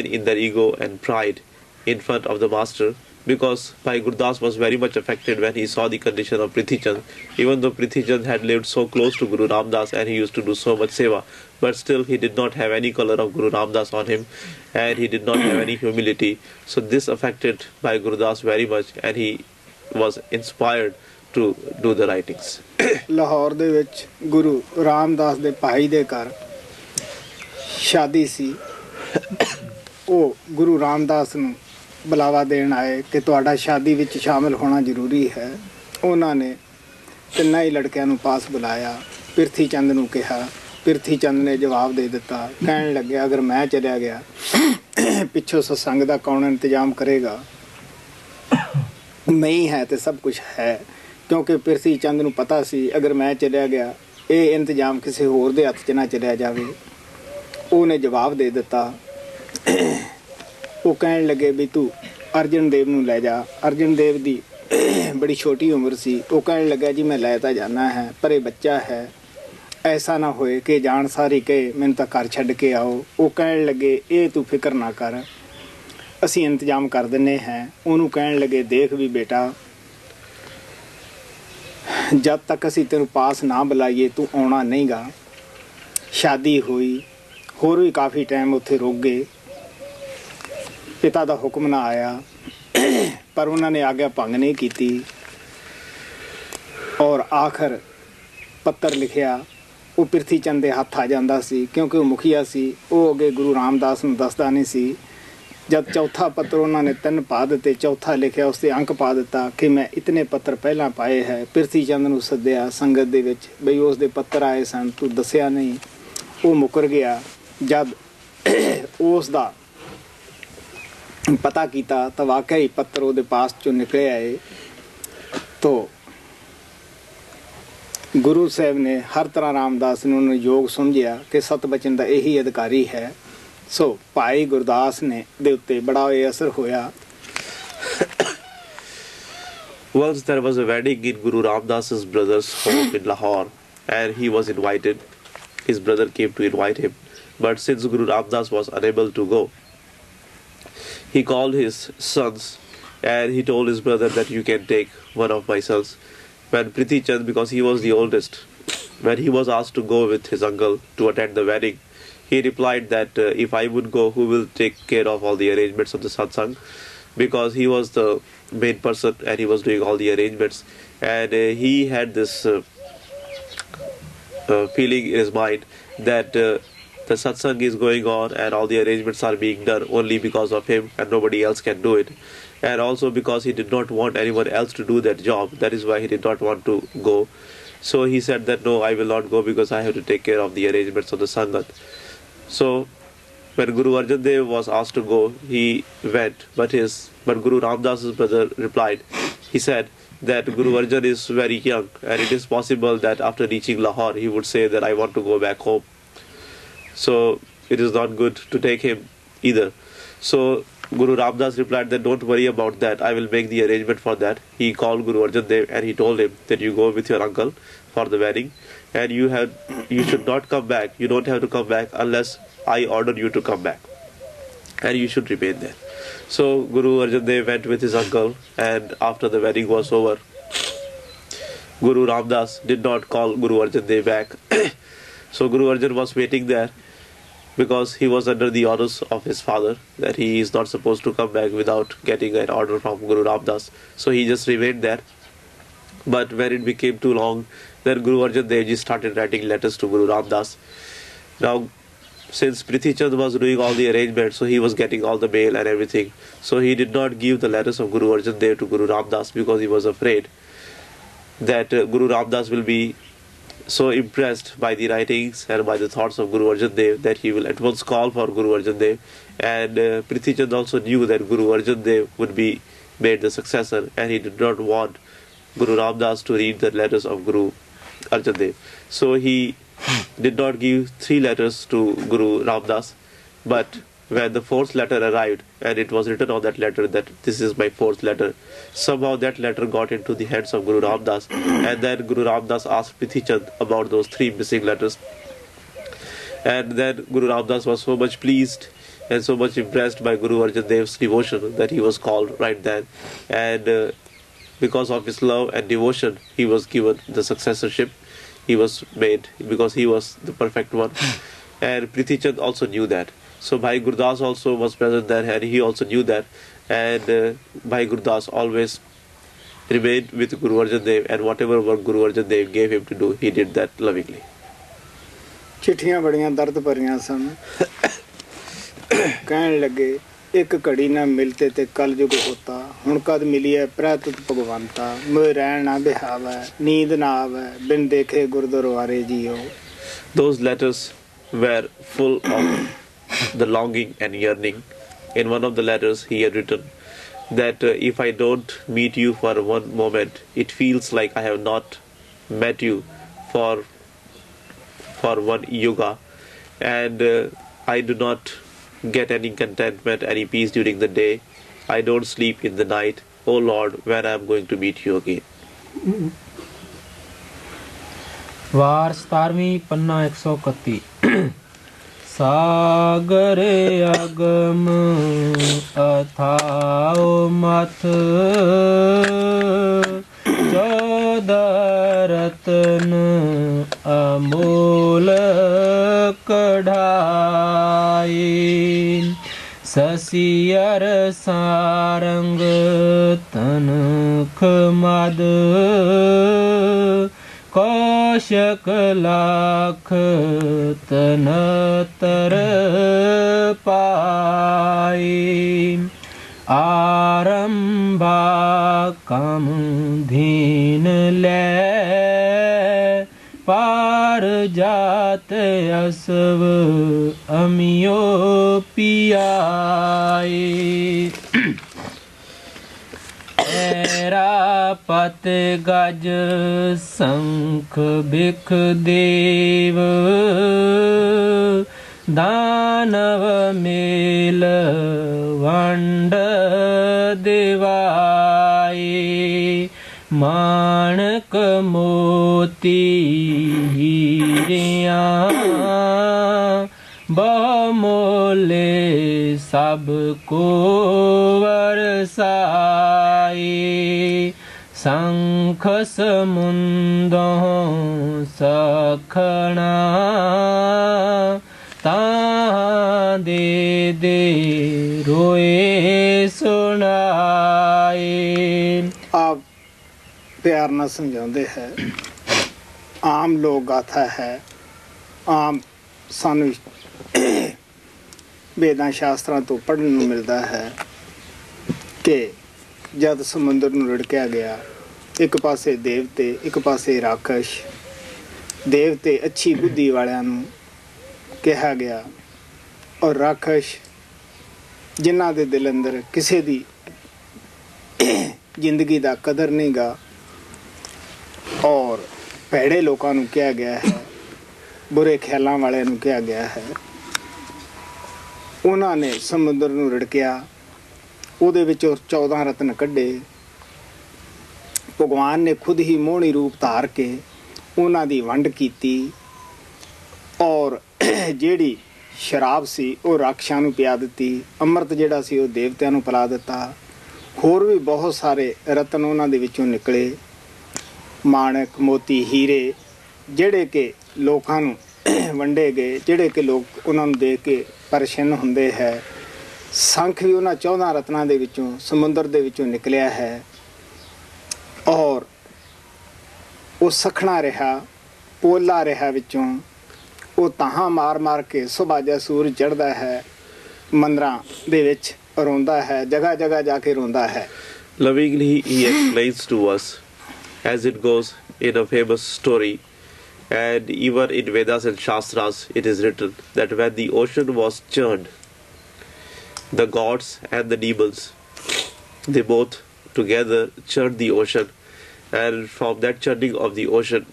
in their ego and pride in front of the master. Because Bhai Gurudas was very much affected when he saw the condition of Prithi Chand, even though Prithi Chand had lived so close to Guru Ramdas and he used to do so much seva, but still he did not have any color of Guru Ramdas on him, and he did not have any humility. So this affected Bhai Gurudas very much, and he was inspired to do the writings. Lahore ਦੇ ਵਿੱਚ ਗੁਰੂ ਰਾਮਦਾਸ ਦੇ ਭਾਈ ਦੇ ਘਰ ਸ਼ਾਦੀ ਸੀ। ਉਹ ਗੁਰੂ ਰਾਮਦਾਸ ਨੂੰ ਬੁਲਾਵਾ ਦੇਣ ਆਏ ਕਿ ਤੁਹਾਡਾ ਸ਼ਾਦੀ ਵਿੱਚ ਸ਼ਾਮਿਲ ਹੋਣਾ ਜ਼ਰੂਰੀ ਹੈ। ਉਹਨਾਂ ਨੇ ਤਿੰਨਾਂ ਹੀ ਲੜਕਿਆਂ ਨੂੰ ਪਾਸ ਬੁਲਾਇਆ। ਪ੍ਰਿਥੀ ਚੰਦ ਨੂੰ ਕਿਹਾ। ਪ੍ਰਿਥੀ ਚੰਦ ਨੇ ਜਵਾਬ ਦੇ ਦਿੱਤਾ। ਕਹਿਣ ਲੱਗਿਆ ਅਗਰ ਮੈਂ ਚਲਿਆ ਗਿਆ ਪਿੱਛੋਂ ਸਤਸੰਗ ਦਾ ਕੌਣ ਇੰਤਜ਼ਾਮ ਕਰੇਗਾ? ਮੈਂ ਹੀ ਹੈ ਤੇ ਸਭ ਕੁਝ ਹੈ। ਕਿਉਂਕਿ ਪ੍ਰਿਥੀ ਚੰਦ ਨੂੰ ਪਤਾ ਸੀ ਅਗਰ ਮੈਂ ਚਲਿਆ ਗਿਆ ਇਹ ਇੰਤਜ਼ਾਮ ਕਿਸੇ ਹੋਰ ਦੇ ਹੱਥ 'ਚ ਨਾ ਚਲਿਆ ਜਾਵੇ। ਉਹਨੇ ਜਵਾਬ ਦੇ ਦਿੱਤਾ। ਉਹ ਕਹਿਣ ਲੱਗੇ ਵੀ ਤੂੰ ਅਰਜਨ ਦੇਵ ਨੂੰ ਲੈ ਜਾ। ਅਰਜਨ ਦੇਵ ਦੀ ਬੜੀ ਛੋਟੀ ਉਮਰ ਸੀ। ਉਹ ਕਹਿਣ ਲੱਗਾ ਜੀ ਮੈਂ ਲੈ ਤਾਂ ਜਾਣਾ ਹੈ ਪਰ ਇਹ ਬੱਚਾ ਹੈ, ਐਸਾ ਨਾ ਹੋਏ ਕਿ ਜਾਣ ਸਾਰੀ ਕਹੇ ਮੈਨੂੰ ਤਾਂ ਘਰ ਛੱਡ ਕੇ ਆਓ। ਉਹ ਕਹਿਣ ਲੱਗੇ ਇਹ ਤੂੰ ਫਿਕਰ ਨਾ ਕਰ, ਅਸੀਂ ਇੰਤਜ਼ਾਮ ਕਰ ਦਿੰਦੇ ਹਾਂ। ਉਹਨੂੰ ਕਹਿਣ ਲੱਗੇ ਦੇਖ ਵੀ ਬੇਟਾ, ਜਦ ਤੱਕ ਅਸੀਂ ਤੈਨੂੰ ਪਾਸ ਨਾ ਬੁਲਾਈਏ ਤੂੰ ਆਉਣਾ ਨਹੀਂ ਗਾ। ਸ਼ਾਦੀ ਹੋਈ, ਹੋਰ ਵੀ ਕਾਫੀ ਟਾਈਮ ਉੱਥੇ ਰੁਕ ਗਏ। ਪਿਤਾ ਦਾ ਹੁਕਮ ਨਾ ਆਇਆ, ਪਰ ਉਹਨਾਂ ਨੇ ਆਗਿਆ ਭੰਗ ਨਹੀਂ ਕੀਤੀ ਔਰ ਆਖਰ ਪੱਤਰ ਲਿਖਿਆ। ਉਹ ਪ੍ਰਿਥੀ ਚੰਦ ਦੇ ਹੱਥ ਆ ਜਾਂਦਾ ਸੀ ਕਿਉਂਕਿ ਉਹ ਮੁਖੀਆ ਸੀ। ਉਹ ਅੱਗੇ ਗੁਰੂ ਰਾਮਦਾਸ ਨੂੰ ਦੱਸਦਾ ਨਹੀਂ ਸੀ। ਜਦ ਚੌਥਾ ਪੱਤਰ ਉਹਨਾਂ ਨੇ 3 ਪਾ ਦਿੱਤੇ, ਚੌਥਾ ਲਿਖਿਆ ਉਸ 'ਤੇ ਅੰਕ ਪਾ ਦਿੱਤਾ ਕਿ ਮੈਂ ਇਤਨੇ ਪੱਤਰ ਪਹਿਲਾਂ ਪਾਏ ਹੈ। ਪ੍ਰਿਥੀ ਚੰਦ ਨੂੰ ਸੱਦਿਆ ਸੰਗਤ ਦੇ ਵਿੱਚ ਬਈ ਉਸ ਦੇ ਪੱਤਰ ਆਏ ਸਨ, ਤੂੰ ਦੱਸਿਆ ਨਹੀਂ। ਉਹ ਮੁੱਕਰ ਗਿਆ। ਜਦ ਉਸ ਦਾ ਪਤਾ ਕੀਤਾ ਤਾਂ ਵਾਕਿਆ ਹੀ ਪੱਤਰ ਉਹਦੇ ਪਾਸ ਚੋਂ ਨਿਕਲਿਆ ਏ। ਤੋ ਗੁਰੂ ਸਾਹਿਬ ਨੇ ਹਰ ਤਰ੍ਹਾਂ ਰਾਮਦਾਸ ਨੂੰ ਉਹਨੂੰ ਯੋਗ ਸਮਝਿਆ ਕਿ ਸਤਬਚਨ ਦਾ ਇਹੀ ਅਧਿਕਾਰੀ ਹੈ। ਸੋ ਭਾਈ ਗੁਰਦਾਸ ਨੇ ਦੇ ਉੱਤੇ ਬੜਾ ਇਹ ਅਸਰ ਹੋਇਆ। Once there was a wedding in Guru Ramdas's brother's home in Lahore, and he was invited. His brother came to invite him, but since Guru Ramdas was unable to go, he called his sons and he told his brother that you can take one of my sons. When Prithi Chand, because he was the oldest, when he was asked to go with his uncle to attend the wedding, he replied that if I would go, who will take care of all the arrangements of the satsang? Because he was the main person and he was doing all the arrangements, and he had this feeling in his mind that the satsang is going on and all the arrangements are being done only because of him and nobody else can do it. And also because he did not want anyone else to do that job, that is why he did not want to go. So he said that no, I will not go because I have to take care of the arrangements of the sangat. So when Guru Arjan Dev was asked to go, he went, but Guru Ramdas's brother replied. He said that Guru Arjan is very young and it is possible that after reaching Lahore he would say that I want to go back home. So it is not good to take him either. So Guru Ramdas replied that don't worry about that, I will make the arrangement for that. He called Guru Arjan Dev and he told him that you go with your uncle for the wedding and you should not come back. You don't have to come back unless I order you to come back, and you should remain there. So Guru Arjan Dev went with his uncle, and after the wedding was over, Guru Ramdas did not call Guru Arjan Dev back. So Guru Arjan was waiting there because he was under the orders of his father that he is not supposed to come back without getting an order from Guru Ramdas. So he just remained there. But when it became too long, then Guru Arjan Dev Ji started writing letters to Guru Ramdas. Now, since Prithi Chand was doing all the arrangements, so he was getting all the mail and everything. So he did not give the letters of Guru Arjan Dev to Guru Ramdas because he was afraid that Guru Ramdas will be so impressed by the writings and by the thoughts of Guru Arjan Dev that he will at once call for Guru Arjan Dev. And Prithi Chand also knew that Guru Arjan Dev would be made the successor, and he did not want Guru Ramdas to read the letters of Guru Arjan Dev. So he did not give 3 letters to Guru Ramdas, but when the 4th letter arrived and it was written on that letter that this is my 4th letter, somehow that letter got into the hands of Guru Ramdas, and then Guru Ramdas asked Prithi Chand about those 3 missing letters. And then Guru Ramdas was so much pleased and so much impressed by Guru Arjan Dev's devotion that he was called right then, and because of his love and devotion he was given the successorship. He was made because he was the perfect one, and Prithi Chand also knew that. So Bhai Gurudas also was present there, and he also knew that, and Bhai Gurudas always remained with Guru Arjan Dev, and whatever work Guru Arjan Dev gave him to do, he did that lovingly. चिट्ठियां बड़ियां दर्द भरियां सन। कहने लगे एक घड़ी ना मिलते ते कल जुग होता, हुण कद मिली है प्रैतुत भगवंता, मोए रैन ना बिहावै नींद ना आवै बिन देखे गुरदरबारे जियो. Those letters were full of the longing and yearning. In one of the letters he had written that if I don't meet you for one moment, it feels like I have not met you for one yuga, and I do not get any contentment, any peace during the day. I don't sleep in the night. Oh Lord, when I am going to meet you again. वार 17वीं पन्ना 131 सागरे अगम अथाओ मथ चौदरतन अमूल कढ़ाई ससियर सारंग तनख मद कौशक लाख तनतर पाई आरंभा कम धीन ले पार मार जात असव अमियो पियाए ऐरापत गज शंख बिख देव दानव मेल वंड दिवाए माणक मोती हीरिया बहुमोले सबको वरसाए शंख समुंदों सखना तां दे दे रोए सुनाए। आप प्यार ਨਾਲ ਸਮਝਾਉਂਦੇ ਹੈ ਆਮ ਲੋਕ ਗਾਥਾ ਹੈ ਆਮ ਸਾਨੂੰ वेदां शास्त्रां तो पढ़ने ਨੂੰ मिलता है कि जद समुद्र ਨੂੰ ਰਿੜਕਿਆ ਗਿਆ ਇੱਕ ਪਾਸੇ ਦੇਵਤੇ ਇੱਕ ਪਾਸੇ ਰਾਖਸ਼ ਦੇਵਤੇ ਅੱਛੀ ਬੁੱਧੀ ਵਾਲਿਆਂ ਨੂੰ ਕਿਹਾ ਗਿਆ ਔਰ ਰਾਖਸ਼ ਜਿਨ੍ਹਾਂ ਦੇ ਦਿਲ ਅੰਦਰ ਕਿਸੇ ਦੀ ਜ਼ਿੰਦਗੀ ਦਾ ਕਦਰ ਨਹੀਂਗਾ ਔਰ ਭੈੜੇ ਲੋਕਾਂ ਨੂੰ ਕਿਹਾ ਗਿਆ ਹੈ ਬੁਰੇ ਖਿਆਲਾਂ ਵਾਲਿਆਂ ਨੂੰ ਕਿਹਾ ਗਿਆ ਹੈ ਉਹਨਾਂ ਨੇ ਸਮੁੰਦਰ ਨੂੰ ਰਿੜਕਿਆ ਉਹਦੇ ਵਿੱਚੋਂ 14 ਰਤਨ ਕੱਢੇ ਭਗਵਾਨ ਨੇ ਖੁਦ ਹੀ ਮੋਹਣੀ ਰੂਪ ਧਾਰ ਕੇ ਉਹਨਾਂ ਦੀ ਵੰਡ ਕੀਤੀ ਔਰ ਜਿਹੜੀ ਸ਼ਰਾਬ ਸੀ ਉਹ ਰਾਖਸ਼ਾਂ ਨੂੰ ਪਿਆ ਦਿੱਤੀ ਅੰਮ੍ਰਿਤ ਜਿਹੜਾ ਸੀ ਉਹ ਦੇਵਤਿਆਂ ਨੂੰ ਪਿਲਾ ਦਿੱਤਾ ਹੋਰ ਵੀ ਬਹੁਤ ਸਾਰੇ ਰਤਨ ਉਹਨਾਂ ਦੇ ਵਿੱਚੋਂ ਨਿਕਲੇ ਮਾਣਕ ਮੋਤੀ ਹੀਰੇ ਜਿਹੜੇ ਕਿ ਲੋਕਾਂ ਨੂੰ ਵੰਡੇ ਗਏ ਜਿਹੜੇ ਕਿ ਲੋਕ ਉਹਨਾਂ ਨੂੰ ਦੇਖ ਕੇ ਪਰੇਸ਼ਾਨ ਹੁੰਦੇ ਹੈ ਸ਼ੰਖ ਵੀ ਉਹਨਾਂ 14 ਰਤਨਾਂ ਦੇ ਵਿੱਚੋਂ ਸਮੁੰਦਰ ਦੇ ਵਿੱਚੋਂ ਨਿਕਲਿਆ ਹੈ ਔਰ ਉਹ ਸਖਣਾ ਰਿਹਾ ਪੋਲਾ ਰਿਹਾ ਵਿੱਚੋਂ ਉਹ ਤਾਹਾਂ ਮਾਰ ਮਾਰ ਕੇ ਸੁਬਹ ਜਦ ਸੂਰਜ ਚੜ੍ਹਦਾ ਹੈ ਮੰਦਰਾਂ ਦੇ ਵਿੱਚ ਰੋਂਦਾ ਹੈ ਜਗ੍ਹਾ ਜਗ੍ਹਾ ਜਾ ਕੇ ਰੋਂਦਾ ਹੈ Lovingly he explains to us as it goes in a famous story. And even in Vedas and Shastras it is written that when the ocean was churned, the gods and the demons, they both together churned the ocean, and from that churning of the ocean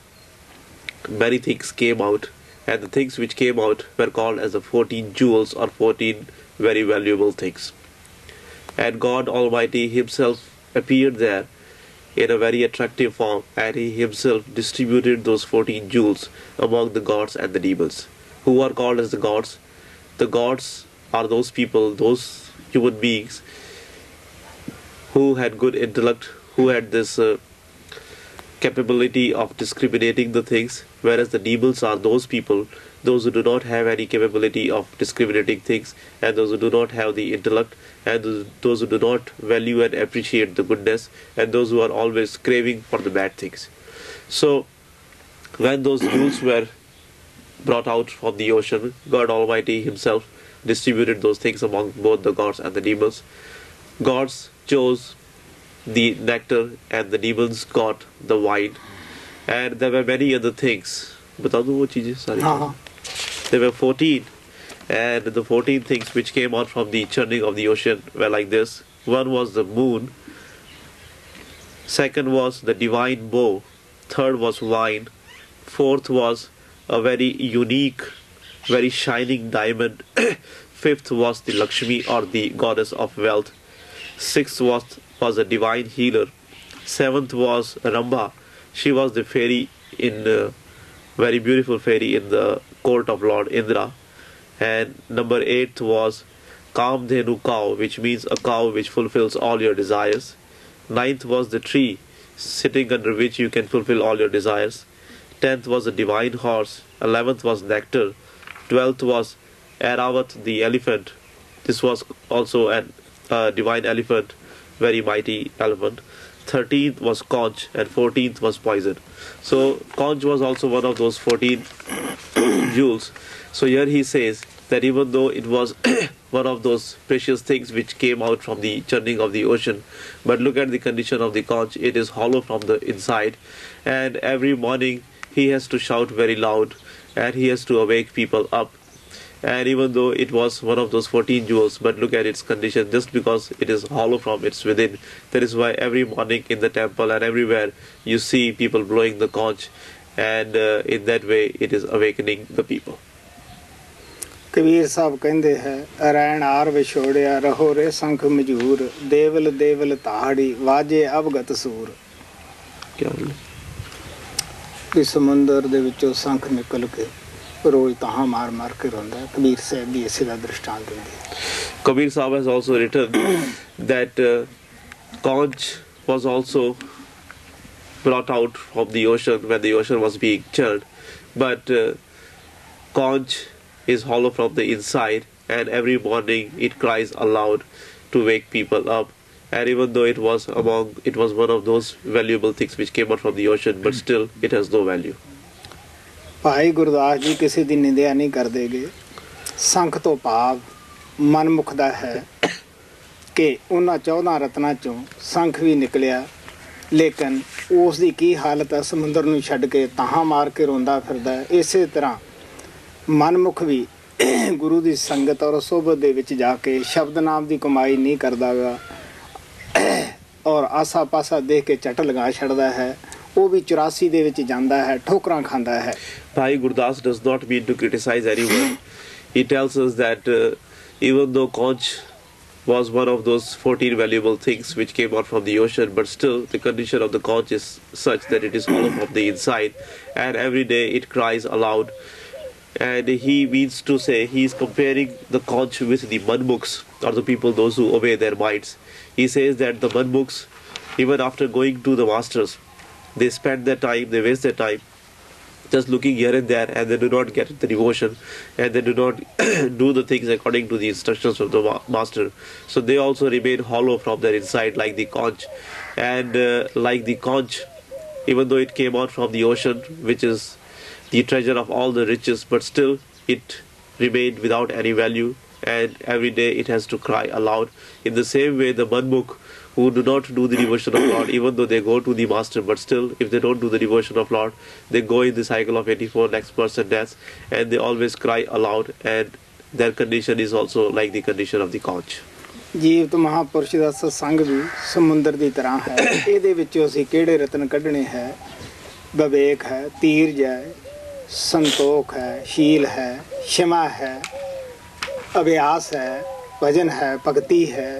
many things came out, and the things which came out were called as the 14 jewels or 14 very valuable things. And God Almighty himself appeared there in a very attractive form, and he himself distributed those 14 jewels among the gods and the demons. Who are called as the gods? The gods are those people, those human beings who had good intellect, who had this capability of discriminating the things, whereas the demons are those people, those who do not have any capability of discriminating things, and those who do not have the intellect, and those who do not value and appreciate the goodness, and those who are always craving for the bad things. So when those jewels were brought out from the ocean, God Almighty himself distributed those things among both the gods and the demons. Gods chose the nectar and the demons got the wine, and there were many other things. There were 14, and the 14 things which came out from the churning of the ocean were like this. One was the moon, second was the divine bow, third was wine, fourth was a very unique, very shining diamond, fifth was the Lakshmi or the goddess of wealth, sixth was a divine healer, seventh was Ramba, she was the fairy in very beautiful fairy in the court of Lord Indra, and number 8 was Kamdhenu cow, which means a cow which fulfills all your desires. 9th was the tree sitting under which you can fulfill all your desires. 10th was a divine horse. 11th was nectar. 12th was Airavat the elephant. This was also a divine elephant, very mighty elephant. 13th was conch, and 14th was poison. So conch was also one of those 14 jewels. So here he says that even though it was one of those precious things which came out from the churning of the ocean, but look at the condition of the conch, it is hollow from the inside, and every morning he has to shout very loud, and he has to awake people up. And even though it was one of those 14 jewels, but look at its condition, just because it is hollow from its within. That is why every morning in the temple and everywhere you see people blowing the conch, and in that way it is awakening the people. Kabir Sahib ਕਹਿੰਦੇ ਹੈ ਰੈਣ R ਵਿਛੋੜਿਆ ਰਹੋ ਰੇ ਸੰਖ ਮਜੂਰ ਦੇਵਲ ਦੇਵਲ ਤਾੜੀ ਵਾਜੇ ਅਵਗਤ ਸੂਰ ਕਿ ਸਮੁੰਦਰ ਦੇ ਵਿੱਚੋਂ ਸੰਖ ਨਿਕਲ ਕੇ ਰੋਜ਼ ਤਾਹਾਂ ਮਾਰ ਮਾਰ ਕੇ ਰੋਂਦਾ ਹੈ। ਕਬੀਰ ਸਾਹਿਬ ਵੀ ਇਸੇ ਦਾ ਦ੍ਰਿਸ਼ਟਾਂਤ ਦਿੰਦੇ ਹੈ। Kabir Sahib has also written that conch was also brought out from the ocean when the ocean was being churned, but conch is hollow from the inside, and every morning it cries aloud to wake people up. And even though it was one of those valuable things which came out from the ocean, but still it has no value. Bhai Gurdas ji ਕਿਸੇ ਦੀ ਨਿੰਦਿਆ ਨਹੀਂ ਕਰਦੇਗੇ। ਸੰਖ ਤੋਂ ਭਾਵ ਮਨਮੁਖ ਦਾ ਹੈ ਕਿ ਉਹਨਾਂ 14 ਰਤਨਾਂ ਚੋਂ ਸੰਖ ਵੀ ਨਿਕਲਿਆ, ਲੇਕਿਨ ਉਸ ਦੀ ਕੀ ਹਾਲਤ ਹੈ, ਸਮੁੰਦਰ ਨੂੰ ਛੱਡ ਕੇ ਤਾਹਾਂ ਮਾਰ ਕੇ ਰੋਂਦਾ ਫਿਰਦਾ। ਇਸੇ ਤਰ੍ਹਾਂ ਮਨਮੁਖ ਵੀ ਗੁਰੂ ਦੀ ਸੰਗਤ ਔਰ ਸੋਭਤ ਦੇ ਵਿੱਚ ਜਾ ਕੇ ਸ਼ਬਦ ਨਾਮ ਦੀ ਕਮਾਈ ਨਹੀਂ ਕਰਦਾ ਗਾ, ਔਰ ਆਸਾ ਪਾਸਾ ਦੇਖ ਕੇ ਝਟ ਲਗਾ ਛੱਡਦਾ ਹੈ। ਉਹ ਵੀ 84 ਦੇ ਵਿੱਚ ਜਾਂਦਾ ਹੈ, ਠੋਕਰਾਂ ਖਾਂਦਾ ਹੈ। Bhai Gurudas does not mean to criticize anyone. He tells us that even though conch was one of those 14 valuable things which came out from the ocean, but still the condition of the conch is such that it is hollow from the inside, and every day it cries aloud. And he means to say, he is comparing the conch with the manmukhs, or the people those who obey their minds. He says that the manmukhs, even after going to the masters, they spend their time, they waste their time just looking here and there, and they do not get the devotion, and they do not do the things according to the instructions of the master. So they also remain hollow from their inside like the conch. And like the conch, even though it came out from the ocean, which is the treasure of all the riches, but still it remained without any value, and every day it has to cry aloud. In the same way, the manmukh who do not do the devotion of Lord, even though they go to the master, but still if they don't do the devotion of Lord, they go in the cycle of 84 next person deaths, and they always cry aloud, and their condition is also like the condition of the conch. ਜੀਵਤ ਮਹਾਪੁਰਸ਼ ਦਾ ਸਤਸੰਗ ਵੀ ਸਮੁੰਦਰ ਦੀ ਤਰ੍ਹਾਂ ਹੈ। ਇਹਦੇ ਵਿੱਚੋਂ ਅਸੀਂ ਕਿਹੜੇ ਰਤਨ ਕੱਢਣੇ ਹੈ? ਵਿਵੇਕ ਹੈ, ਧੀਰਜ ਹੈ, ਸੰਤੋਖ ਹੈ, ਸ਼ੀਲ ਹੈ, क्षमा है, अभ्यास है, भजन है, भक्ति है।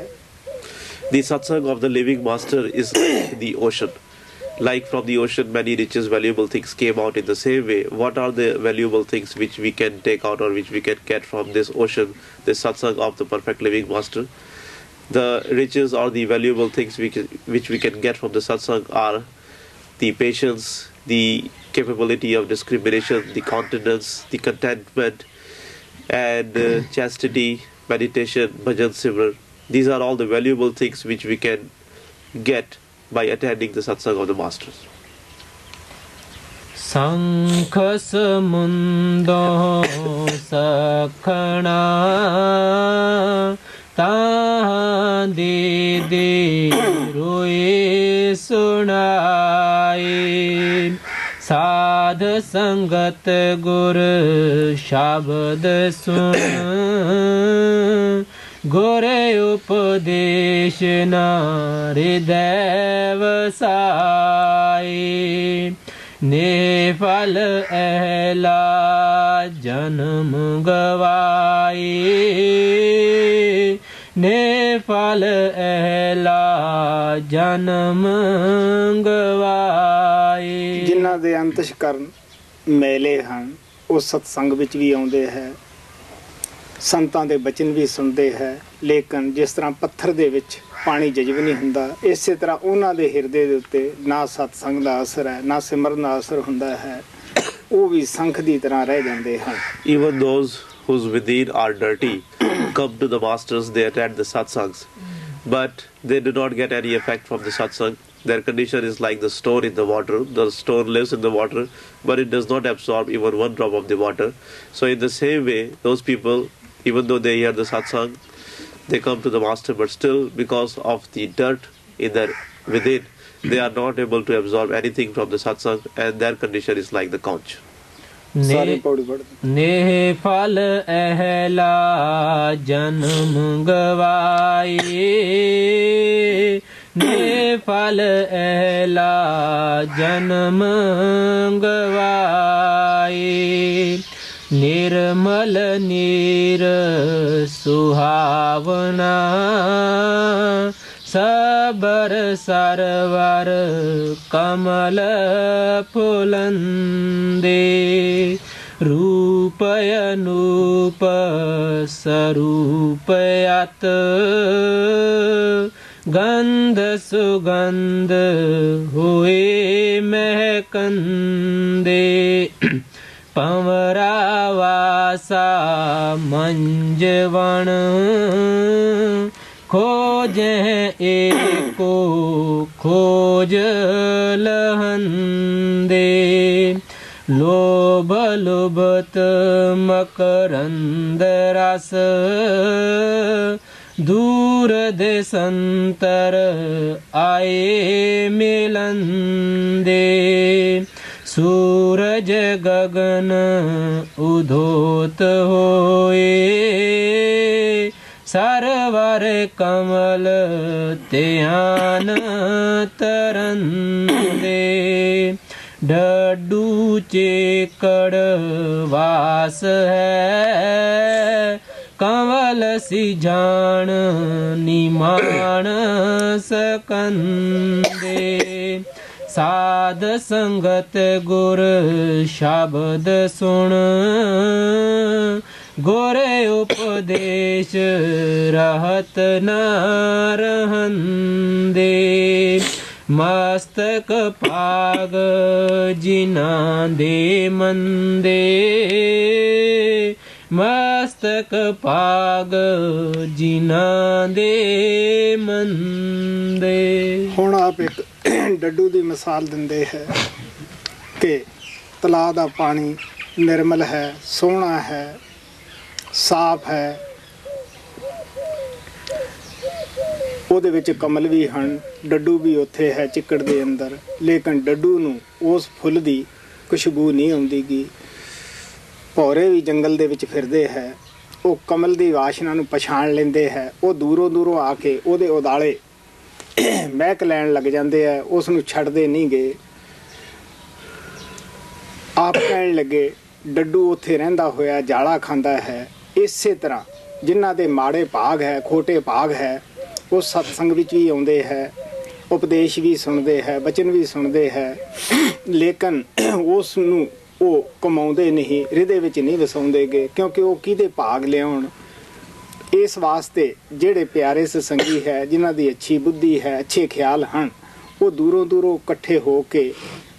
The satsang of the living master is the ocean. Like from the ocean, many riches, valuable things came out. In the same way, what are the valuable things which we can take out or which we can get from this ocean, the satsang of the perfect living master? The riches or the valuable things which we can get from the satsang are the patience, the capability of discrimination, the continence, the contentment, and chastity, meditation, bhajan, simran. These are all the valuable things which we can get by attending the satsang of the masters. Sankh samundo sakhana ta de de roye sunai साध संगत गुर शब्द सुन गोरे उपदेश हृदय वसाई निफल अहला जन्म गवाई निफल अहला जन्म गवाई। ਜਿਨ੍ਹਾਂ ਦੇ ਅੰਤਸ਼ਕਰਨ ਮੇਲੇ ਹਨ ਉਹ ਸਤਸੰਗ ਵਿੱਚ ਵੀ ਆਉਂਦੇ ਹੈ, ਸੰਤਾਂ ਦੇ ਬਚਨ ਵੀ ਸੁਣਦੇ ਹੈ, ਲੇਕਿਨ ਜਿਸ ਤਰ੍ਹਾਂ ਪੱਥਰ ਦੇ ਵਿੱਚ ਪਾਣੀ ਜਜ਼ਬ ਨਹੀਂ ਹੁੰਦਾ, ਇਸੇ ਤਰ੍ਹਾਂ ਉਹਨਾਂ ਦੇ ਹਿਰਦੇ ਦੇ ਉੱਤੇ ਨਾ ਸਤਸੰਗ ਦਾ ਅਸਰ ਹੈ ਨਾ ਸਿਮਰਨ ਦਾ ਅਸਰ ਹੁੰਦਾ ਹੈ, ਉਹ ਵੀ ਸੰਖ ਦੀ ਤਰ੍ਹਾਂ ਰਹਿ ਜਾਂਦੇ ਹਨ। Even those whose within are dirty come to the masters, they attend the satsangs, but they do not get any effect from the satsang. Their condition is like the stone in the water. The stone lives in the water, but it does not absorb even one drop of the water. So in the same way, those people, even though they hear the satsang, they come to the master, but still because of the dirt in their within, they are not able to absorb anything from the satsang, and their condition is like the conch. ਸਾਰੀ ਪੌੜੀ ਪੜ੍ਹਦੇ नेह फल अहला जन्म गवाए नेह फल अहला जन्म गवाए निर्मल नीर सुहावना सबर सरवर कमल फुलंदे रूप अनूप स्वरूपयत गंध सुगंध हुए महकंदे पंवरा वासा मंजवण खोज एको खोज लहंदे लोभ लुभत मकरंद रस दूर देशंतर आए मिलंदे सूरज गगन उधोत होए सरवर कमल त्यान तरंदे डड्डू चेकड़ वास है कंवल सी जान निमान सकंदे साध संगत गुर शब्द सुन गोरे उपदेश रहत न रहंदे मस्तक पाग जिना दे मंदे मस्तक पाग जिना दे मंदे। ਹੁਣ ਆਪ ਇੱਕ ਡੱਡੂ ਦੀ ਮਿਸਾਲ ਦਿੰਦੇ ਹੈ ਕਿ ਤਲਾਅ ਦਾ ਪਾਣੀ ਨਿਰਮਲ ਹੈ, ਸੋਹਣਾ ਹੈ, ਸਾਫ਼ ਹੈ, ਉਹਦੇ ਵਿੱਚ ਕਮਲ ਵੀ ਹਨ, ਡੱਡੂ ਵੀ ਉੱਥੇ ਹੈ ਚਿੱਕੜ ਦੇ ਅੰਦਰ, ਲੇਕਿਨ ਡੱਡੂ ਨੂੰ ਉਸ ਫੁੱਲ ਦੀ ਖੁਸ਼ਬੂ ਨਹੀਂ ਆਉਂਦੀਗੀ। ਭੌਰੇ ਵੀ ਜੰਗਲ ਦੇ ਵਿੱਚ ਫਿਰਦੇ ਹੈ, ਉਹ ਕਮਲ ਦੀ ਵਾਸ਼ਨਾ ਨੂੰ ਪਛਾਣ ਲੈਂਦੇ ਹੈ, ਉਹ ਦੂਰੋਂ ਦੂਰੋਂ ਆ ਕੇ ਉਹਦੇ ਉਦਾਲੇ ਮਹਿਕ ਲੈਣ ਲੱਗ ਜਾਂਦੇ ਹੈ, ਉਸ ਨੂੰ ਛੱਡਦੇ ਨਹੀਂ ਗਏ। ਆਪ ਕਹਿਣ ਲੱਗੇ ਡੱਡੂ ਉੱਥੇ ਰਹਿੰਦਾ ਹੋਇਆ ਜਾਲਾ ਖਾਂਦਾ ਹੈ। ਇਸੇ ਤਰ੍ਹਾਂ ਜਿਨ੍ਹਾਂ ਦੇ ਮਾੜੇ ਭਾਗ ਹੈ, ਖੋਟੇ ਭਾਗ ਹੈ, ਉਹ ਸਤਸੰਗ ਵਿੱਚ ਵੀ ਆਉਂਦੇ ਹੈ, ਉਪਦੇਸ਼ ਵੀ ਸੁਣਦੇ ਹੈ, ਬਚਨ ਵੀ ਸੁਣਦੇ ਹੈ, ਲੇਕਿਨ ਉਸ ਨੂੰ ਉਹ ਕਮਾਉਂਦੇ ਨਹੀਂ, ਹਿਰਦੇ ਵਿੱਚ ਨਹੀਂ ਵਸਾਉਂਦੇਗੇ, ਕਿਉਂਕਿ ਉਹ ਕਿਹਦੇ ਭਾਗ ਲਿਆਉਣ। ਇਸ ਵਾਸਤੇ ਜਿਹੜੇ ਪਿਆਰੇ ਸਤਸੰਗੀ ਹੈ, ਜਿਨ੍ਹਾਂ ਦੀ ਅੱਛੀ ਬੁੱਧੀ ਹੈ, ਅੱਛੇ ਖਿਆਲ ਹਨ, ਉਹ ਦੂਰੋਂ ਦੂਰੋਂ ਇਕੱਠੇ ਹੋ ਕੇ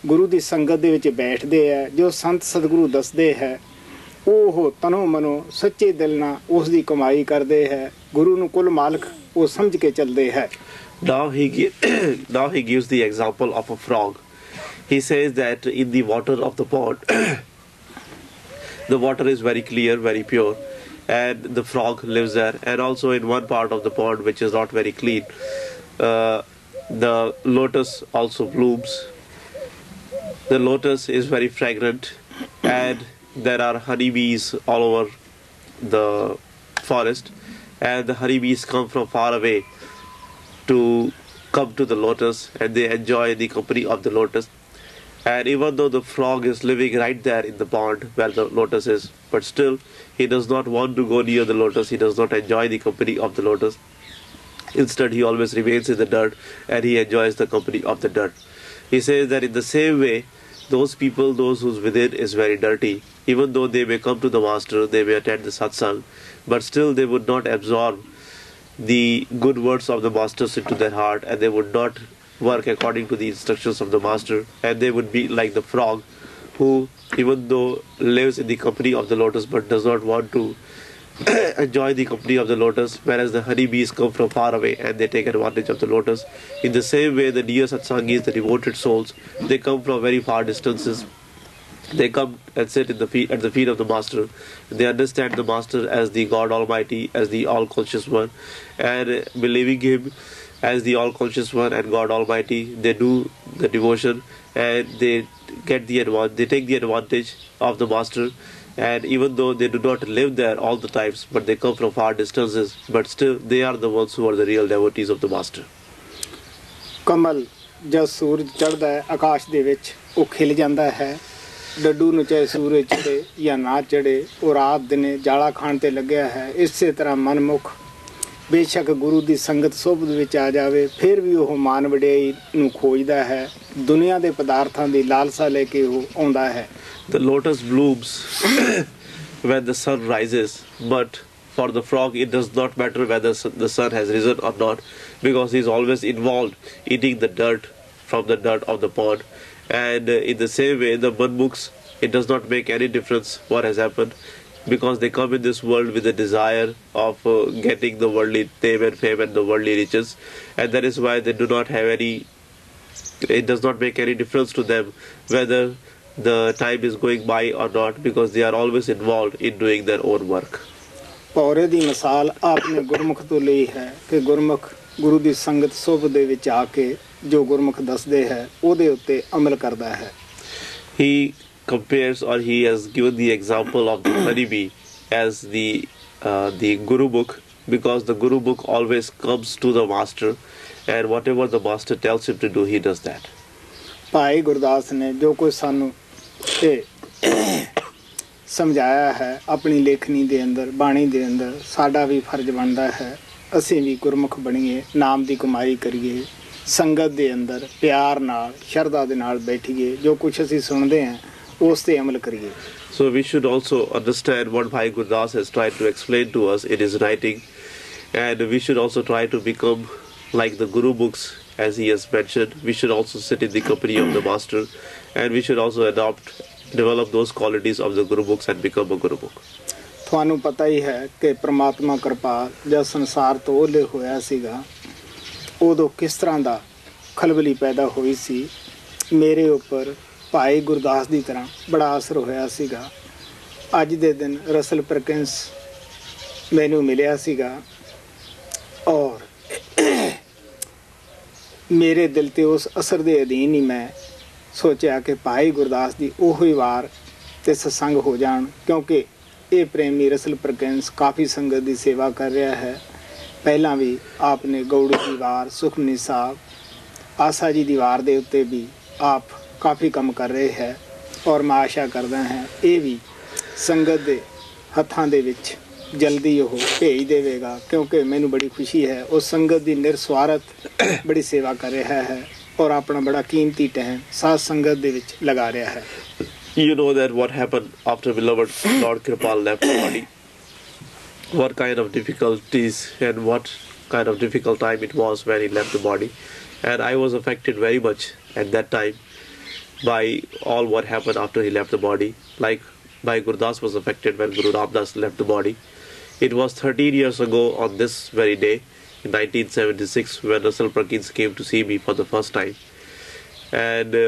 ਗੁਰੂ ਦੀ ਸੰਗਤ ਦੇ ਵਿੱਚ ਬੈਠਦੇ ਹੈ। ਜੋ ਸੰਤ ਸਤਿਗੁਰੂ ਦੱਸਦੇ ਹੈ ਉਹ ਤਨੋਂ ਮਨੋਂ ਸੱਚੇ ਦਿਲ ਨਾਲ ਉਸ ਦੀ ਕਮਾਈ ਕਰਦੇ ਹੈ, ਗੁਰੂ ਨੂੰ ਕੁੱਲ ਮਾਲਕ ਉਹ ਸਮਝ ਕੇ ਚੱਲਦੇ ਹੈ। Now he gives the example of a frog. He says that in the water of the pond, the water is very clear, very pure, and the frog lives there. And also in one part of the pond which is not very clean, the lotus also blooms. The lotus is very fragrant, and there are honeybees all over the forest, and the honeybees come from far away to come to the lotus, and they enjoy the company of the lotus. And even though the frog is living right there in the pond where the lotus is, but still he does not want to go near the lotus, he does not enjoy the company of the lotus. Instead, he always remains in the dirt and he enjoys the company of the dirt. He says that in the same way, those people, those whose within is very dirty, even though they may come to the master, they may attend the satsang, but still they would not absorb the good words of the masters into their heart, and they would not work according to the instructions of the master, and they would be like the frog who, even though lives in the company of the lotus but does not want to enjoy the company of the lotus, whereas the honeybees come from far away and they take advantage of the lotus. In the same way, the dear satsangis, the devoted souls, they come from very far distances. They come and sit at the feet of the master. They understand the master as the God Almighty, as the all-conscious one, and believing him as the all-conscious one and God Almighty. They do the devotion and they take the advantage of the master. And even though they do not live there all the times, but they come from far distances, but still they are the ones who are the real devotees of the master. ਕਮਲ ਜਦ ਸੂਰਜ ਚੜ੍ਹਦਾ ਹੈ ਆਕਾਸ਼ ਦੇ ਵਿੱਚ ਉਹ ਖਿਲ ਜਾਂਦਾ ਹੈ। ਡੱਡੂ ਨੂੰ ਚਾਹੇ ਸੂਰਜ ਚੜ੍ਹੇ ਜਾਂ ਨਾ ਚੜ੍ਹੇ ਉਹ ਰਾਤ ਦਿਨੇ ਜਾਲਾ ਖਾਣ ਤੇ ਲੱਗਿਆ ਹੈ। ਇਸੇ ਤਰ੍ਹਾਂ ਮਨਮੁਖ ਬੇਸ਼ੱਕ ਗੁਰੂ ਦੀ ਸੰਗਤ ਸੋਭਤ ਵਿੱਚ ਆ ਜਾਵੇ ਫਿਰ ਵੀ ਉਹ ਮਾਨ ਵਡਿਆਈ ਨੂੰ ਖੋਜਦਾ ਹੈ। ਦੁਨੀਆ ਦੇ ਪਦਾਰਥਾਂ ਦੀ ਲਾਲਸਾ ਲੈ ਕੇ ਉਹ ਆਉਂਦਾ ਹੈ। The lotus blooms when the sun rises, but for the frog it does not matter whether the sun has risen or not, because he is always involved eating the dirt from the dirt of the pond. And in the same way, the manmukhs, it does not make any difference what has happened, because they come in this world with the desire of getting the worldly name and fame and the worldly riches, and that is why they do not have any, it does not make any difference to them whether the time is going by or not, because they are always involved in doing their own work. ਪੌਰੇ ਦੀ ਮਿਸਾਲ ਆਪਨੇ ਗੁਰਮੁਖ ਤੋਂ ਲਈ ਹੈ ਕਿ ਗੁਰਮੁਖ ਗੁਰੂ ਦੀ ਸੰਗਤ ਸੋਭਤ ਦੇ ਵਿੱਚ ਆ ਕੇ ਜੋ ਗੁਰਮੁਖ ਦੱਸਦੇ ਹੈ ਉਹਦੇ ਉੱਤੇ ਅਮਲ ਕਰਦਾ ਹੈ। He compares, or he has given the example of the Honeybee as the Guru book, because the Guru book always comes to the master, and whatever the master tells him to do, he does that. Bhai Gurdas ਨੇ ਜੋ ਕੁਝ ਸਾਨੂੰ ਸਮਝਾਇਆ ਹੈ ਆਪਣੀ ਲੇਖਣੀ ਦੇ ਅੰਦਰ ਬਾਣੀ ਦੇ ਅੰਦਰ ਸਾਡਾ ਵੀ ਫਰਜ਼ ਬਣਦਾ ਹੈ ਅਸੀਂ ਵੀ ਗੁਰਮੁਖ ਬਣੀਏ ਨਾਮ ਦੀ ਕਮਾਈ ਕਰੀਏ ਸੰਗਤ ਦੇ ਅੰਦਰ ਪਿਆਰ ਨਾਲ ਸ਼ਰਧਾ ਦੇ ਨਾਲ ਬੈਠੀਏ ਜੋ ਕੁਝ ਅਸੀਂ ਸੁਣਦੇ ਹਾਂ ਉਸ ਤੇ ਅਮਲ ਕਰੀਏ। So we should also understand what Bhai Gurudas has tried to explain to us in his writing, and we should also try to become like the Guru books, as he has mentioned. We should also sit in the company of the master, and we should also develop those qualities of the Guru books and become a Guru book. ਤੁਹਾਨੂੰ ਪਤਾ ਹੀ ਹੈ ਕਿ ਪ੍ਰਮਾਤਮਾ ਕਿਰਪਾਲ ਜਦ ਸੰਸਾਰ ਤੋਂ ਓਹਲੇ ਹੋਇਆ ਸੀਗਾ ਉਦੋਂ ਕਿਸ ਤਰ੍ਹਾਂ ਦਾ ਖਲਬਲੀ ਪੈਦਾ ਹੋਈ ਸੀ। ਮੇਰੇ ਉੱਪਰ ਭਾਈ ਗੁਰਦਾਸ ਦੀ ਤਰ੍ਹਾਂ ਬੜਾ ਅਸਰ ਹੋਇਆ ਸੀਗਾ। ਅੱਜ ਦੇ ਦਿਨ ਰਸਲ ਪਰਕਿੰਸ ਮੈਨੂੰ ਮਿਲਿਆ ਸੀਗਾ ਔਰ ਮੇਰੇ ਦਿਲ ਤੇ ਉਸ ਅਸਰ ਦੇ ਅਧੀਨ ਹੀ ਮੈਂ ਸੋਚਿਆ ਕਿ ਭਾਈ ਗੁਰਦਾਸ ਦੀ ਉਹੋ ਹੀ ਵਾਰ ਤੇ ਸਤਸੰਗ ਹੋ ਜਾਣ ਕਿਉਂਕਿ ਇਹ ਪ੍ਰੇਮੀ ਰਸਲ ਪਰਕਿੰਸ ਕਾਫੀ ਸੰਗਤ ਦੀ ਸੇਵਾ ਕਰ ਰਿਹਾ ਹੈ। ਪਹਿਲਾਂ ਵੀ ਆਪਨੇ ਗੌੜੀ ਦੀ ਵਾਰ ਸੁਖਮਨੀ ਸਾਹਿਬ ਆਸਾ ਜੀ ਦੀ ਵਾਰ ਦੇ ਉੱਤੇ ਵੀ ਆਪ ਕਾਫੀ ਕੰਮ ਕਰ ਰਹੇ ਹੈ ਔਰ ਮੈਂ ਆਸ਼ਾ ਕਰਦਾ ਹਾਂ ਇਹ ਵੀ ਸੰਗਤ ਦੇ ਹੱਥਾਂ ਦੇ ਵਿੱਚ ਜਲਦੀ ਉਹ ਭੇਜ ਦੇਵੇਗਾ ਕਿਉਂਕਿ ਮੈਨੂੰ ਬੜੀ ਖੁਸ਼ੀ ਹੈ ਉਹ ਸੰਗਤ ਦੀ ਨਿਰਸਵਾਰਥ ਬੜੀ ਸੇਵਾ ਕਰ ਰਿਹਾ ਹੈ ਔਰ ਆਪਣਾ ਬੜਾ ਕੀਮਤੀ ਟਾਈਮ ਸਾਧ ਸੰਗਤ ਦੇ ਵਿੱਚ ਲਗਾ ਰਿਹਾ ਹੈ। You know that what happened after beloved Lord Kripal left the body, what kind of difficulties and what kind of difficult time it was when he left the body, and I was affected very much at that time by all what happened after he left the body. Like Bhai Gurudas was affected when Guru Ramdas left the body. It was 13 years ago on this very day in 1976 when Russell Perkins came to see me for the first time, and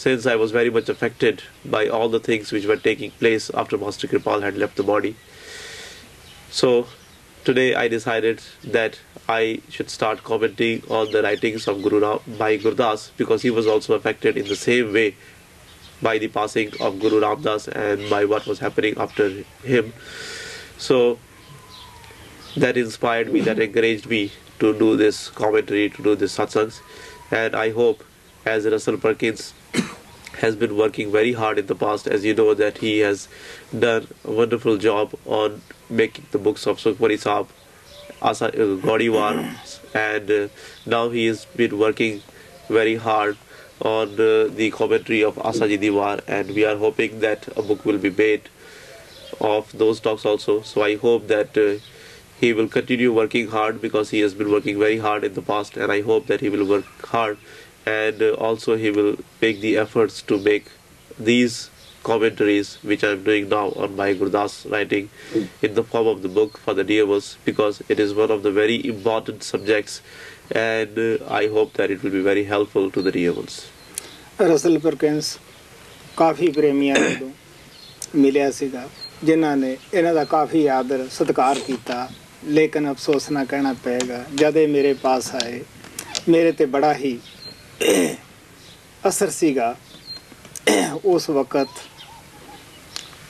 since I was very much affected by all the things which were taking place after Master Kripal had left the body, so today I decided that I should start commenting on the writings of Bhai Gurudas, because he was also affected in the same way by the passing of Guru Ramdas and by what was happening after him. So that inspired me, that encouraged me to do this commentary, to do this satsangs, and I hope, as Russell Perkins has been working very hard in the past, as you know that he has done a wonderful job on making the books of Sukhmani Sahib, Gaudiwar, and now he has been working very hard on the commentary of Asaji Diwar, and we are hoping that a book will be made of those talks also. So I hope that he will continue working hard, because he has been working very hard in the past, and I hope that he will work hard, and also he will make the efforts to make these commentaries which I am doing now on Bhai Gurudas writing in the form of the book for the dear ones, because it is one of the very important subjects, and I hope that it will be very helpful to the dear ones. Russell Perkins ਕਾਫੀ ਪ੍ਰੇਮੀਆਂ ਨੂੰ ਮਿਲਿਆ ਸੀਗਾ ਜਿਨ੍ਹਾਂ ਨੇ ਇਹਨਾਂ ਦਾ ਕਾਫੀ ਆਦਰ ਸਤਿਕਾਰ ਕੀਤਾ लेकिन अफसोस ना कहना पएगा, जद ये मेरे पास आए मेरे ते बड़ा ही असर सीगा। उस वक्त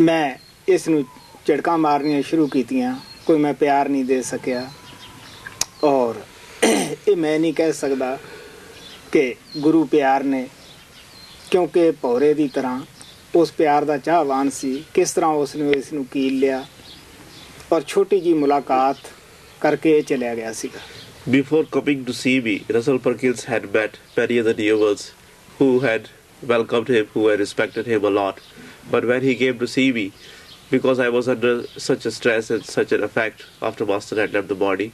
मैं इस नूं झिड़कां मारनियां शुरू कीतियां, कोई मैं प्यार नहीं दे सकिया। और ये मैं नहीं कह सकदा कि गुरु प्यार ने, क्योंकि भौरे की तरह उस प्यार का चाहवान सी, किस तरह उसने इसनूं कील लिया और छोटी जी मुलाकात करके चलिया गया सीगा। Before coming to see me, Russell Perkins had met many other newcomers who had welcomed him, who had respected him a lot. But when he came to see me, because I was under such a stress and such an effect after Master had left the body,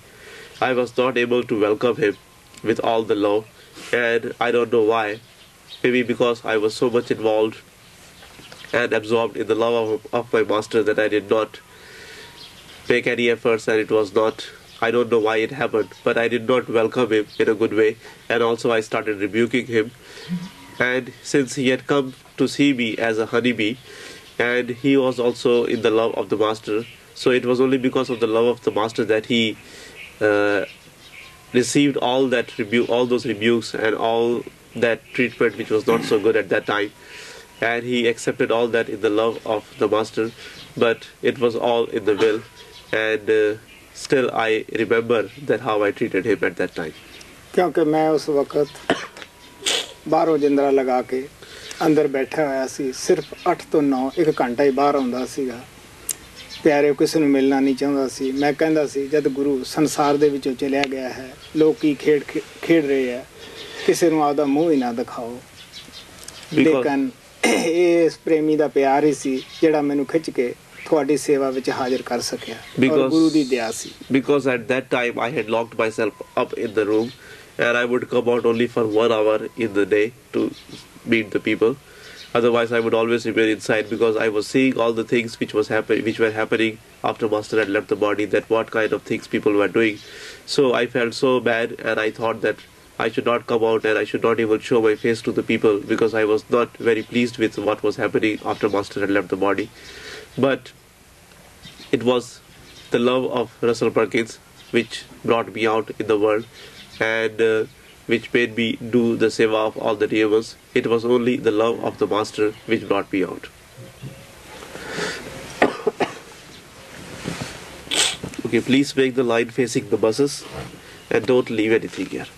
I was not able to welcome him with all the love. And I don't know why. Maybe because I was so much involved and absorbed in the love of my Master that I did not make any efforts, and it was not, I don't know why it happened, but I did not welcome him in a good way. And also I started rebuking him. And since he had come to see me as a honeybee, and he was also in the love of the Master, so it was only because of the love of the Master that he received all those rebukes and all that treatment which was not so good at that time. And he accepted all that in the love of the Master, but it was all in the will. And still I remember that how I treated him at that time. क्योंकि मैं उस वक्त बाहरों जिंदरा लगा के अंदर बैठा होया सी, सिर्फ 8 ਤੋਂ 9 1 घंटा ही बाहर आउंदा सीगा। प्यारे किसी ਨੂੰ ਮਿਲਣਾ ਨਹੀਂ ਚਾਹੁੰਦਾ ਸੀ। मैं ਕਹਿੰਦਾ ਸੀ जद गुरु संसार ਦੇ ਵਿੱਚੋਂ ਚਲਿਆ ਗਿਆ ਹੈ, ਲੋਕ ਕੀ ਖੇਡ ਰਹੇ ਆ, ਕਿਸੇ ਨੂੰ ਆਪਦਾ ਮੂੰਹ ਹੀ ਨਾ ਦਿਖਾਓ। ਲੇਕਿਨ ਇਸ ਪ੍ਰੇਮੀ ਦਾ ਪਿਆਰ ਹੀ ਸੀ ਜਿਹੜਾ ਮੈਨੂੰ ਖਿੱਚ ਕੇ ਤੁਹਾਡੀ ਸੇਵਾ ਵਿੱਚ ਹਾਜ਼ਰ ਕਰ ਸਕਿਆ, ਔਰ ਗੁਰੂ ਦੀ ਦਇਆ ਸੀ। Because at that time I had locked myself up in the room, and I would come out only for 1 hour in the day to meet the people. Otherwise I would always remain inside, because I was seeing all the things which were happening after Master had left the body, that what kind of things people were doing. So I felt so bad, and I thought that I should not come out and I should not even show my face to the people, because I was not very pleased with what was happening after Master had left the body. But it was the love of Russell Perkins which brought me out in the world, and which made me do the seva of all the devas. It was only the love of the Master which brought me out. Okay, please make the line facing the buses and don't leave anything here.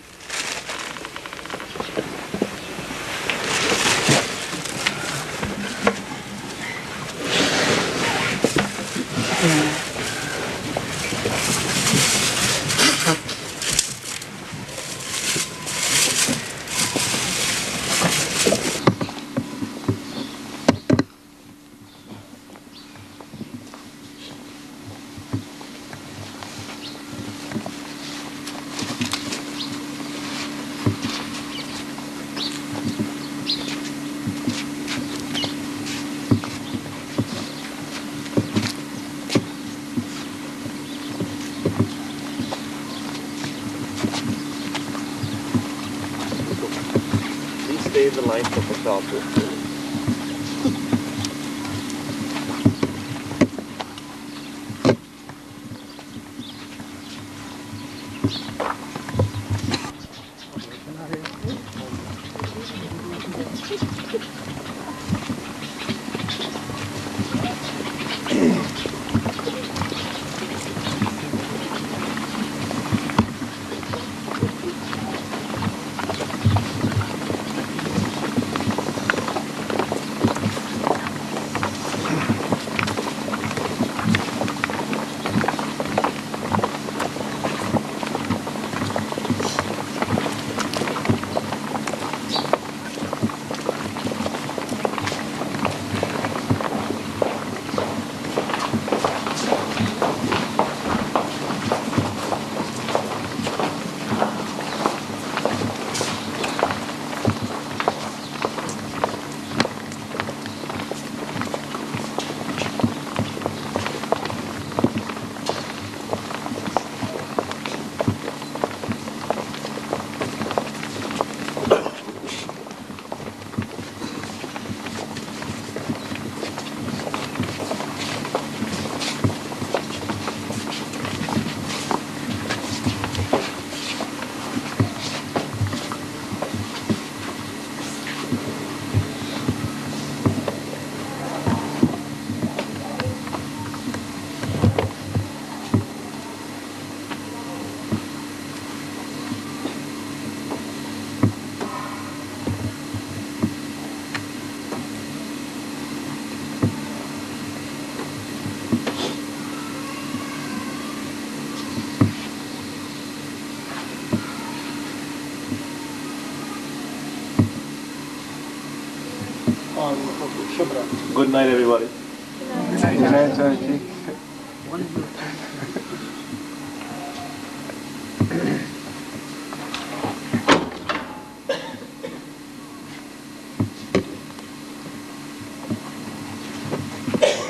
Stay in the line for the shop. Good night, everybody. Good night,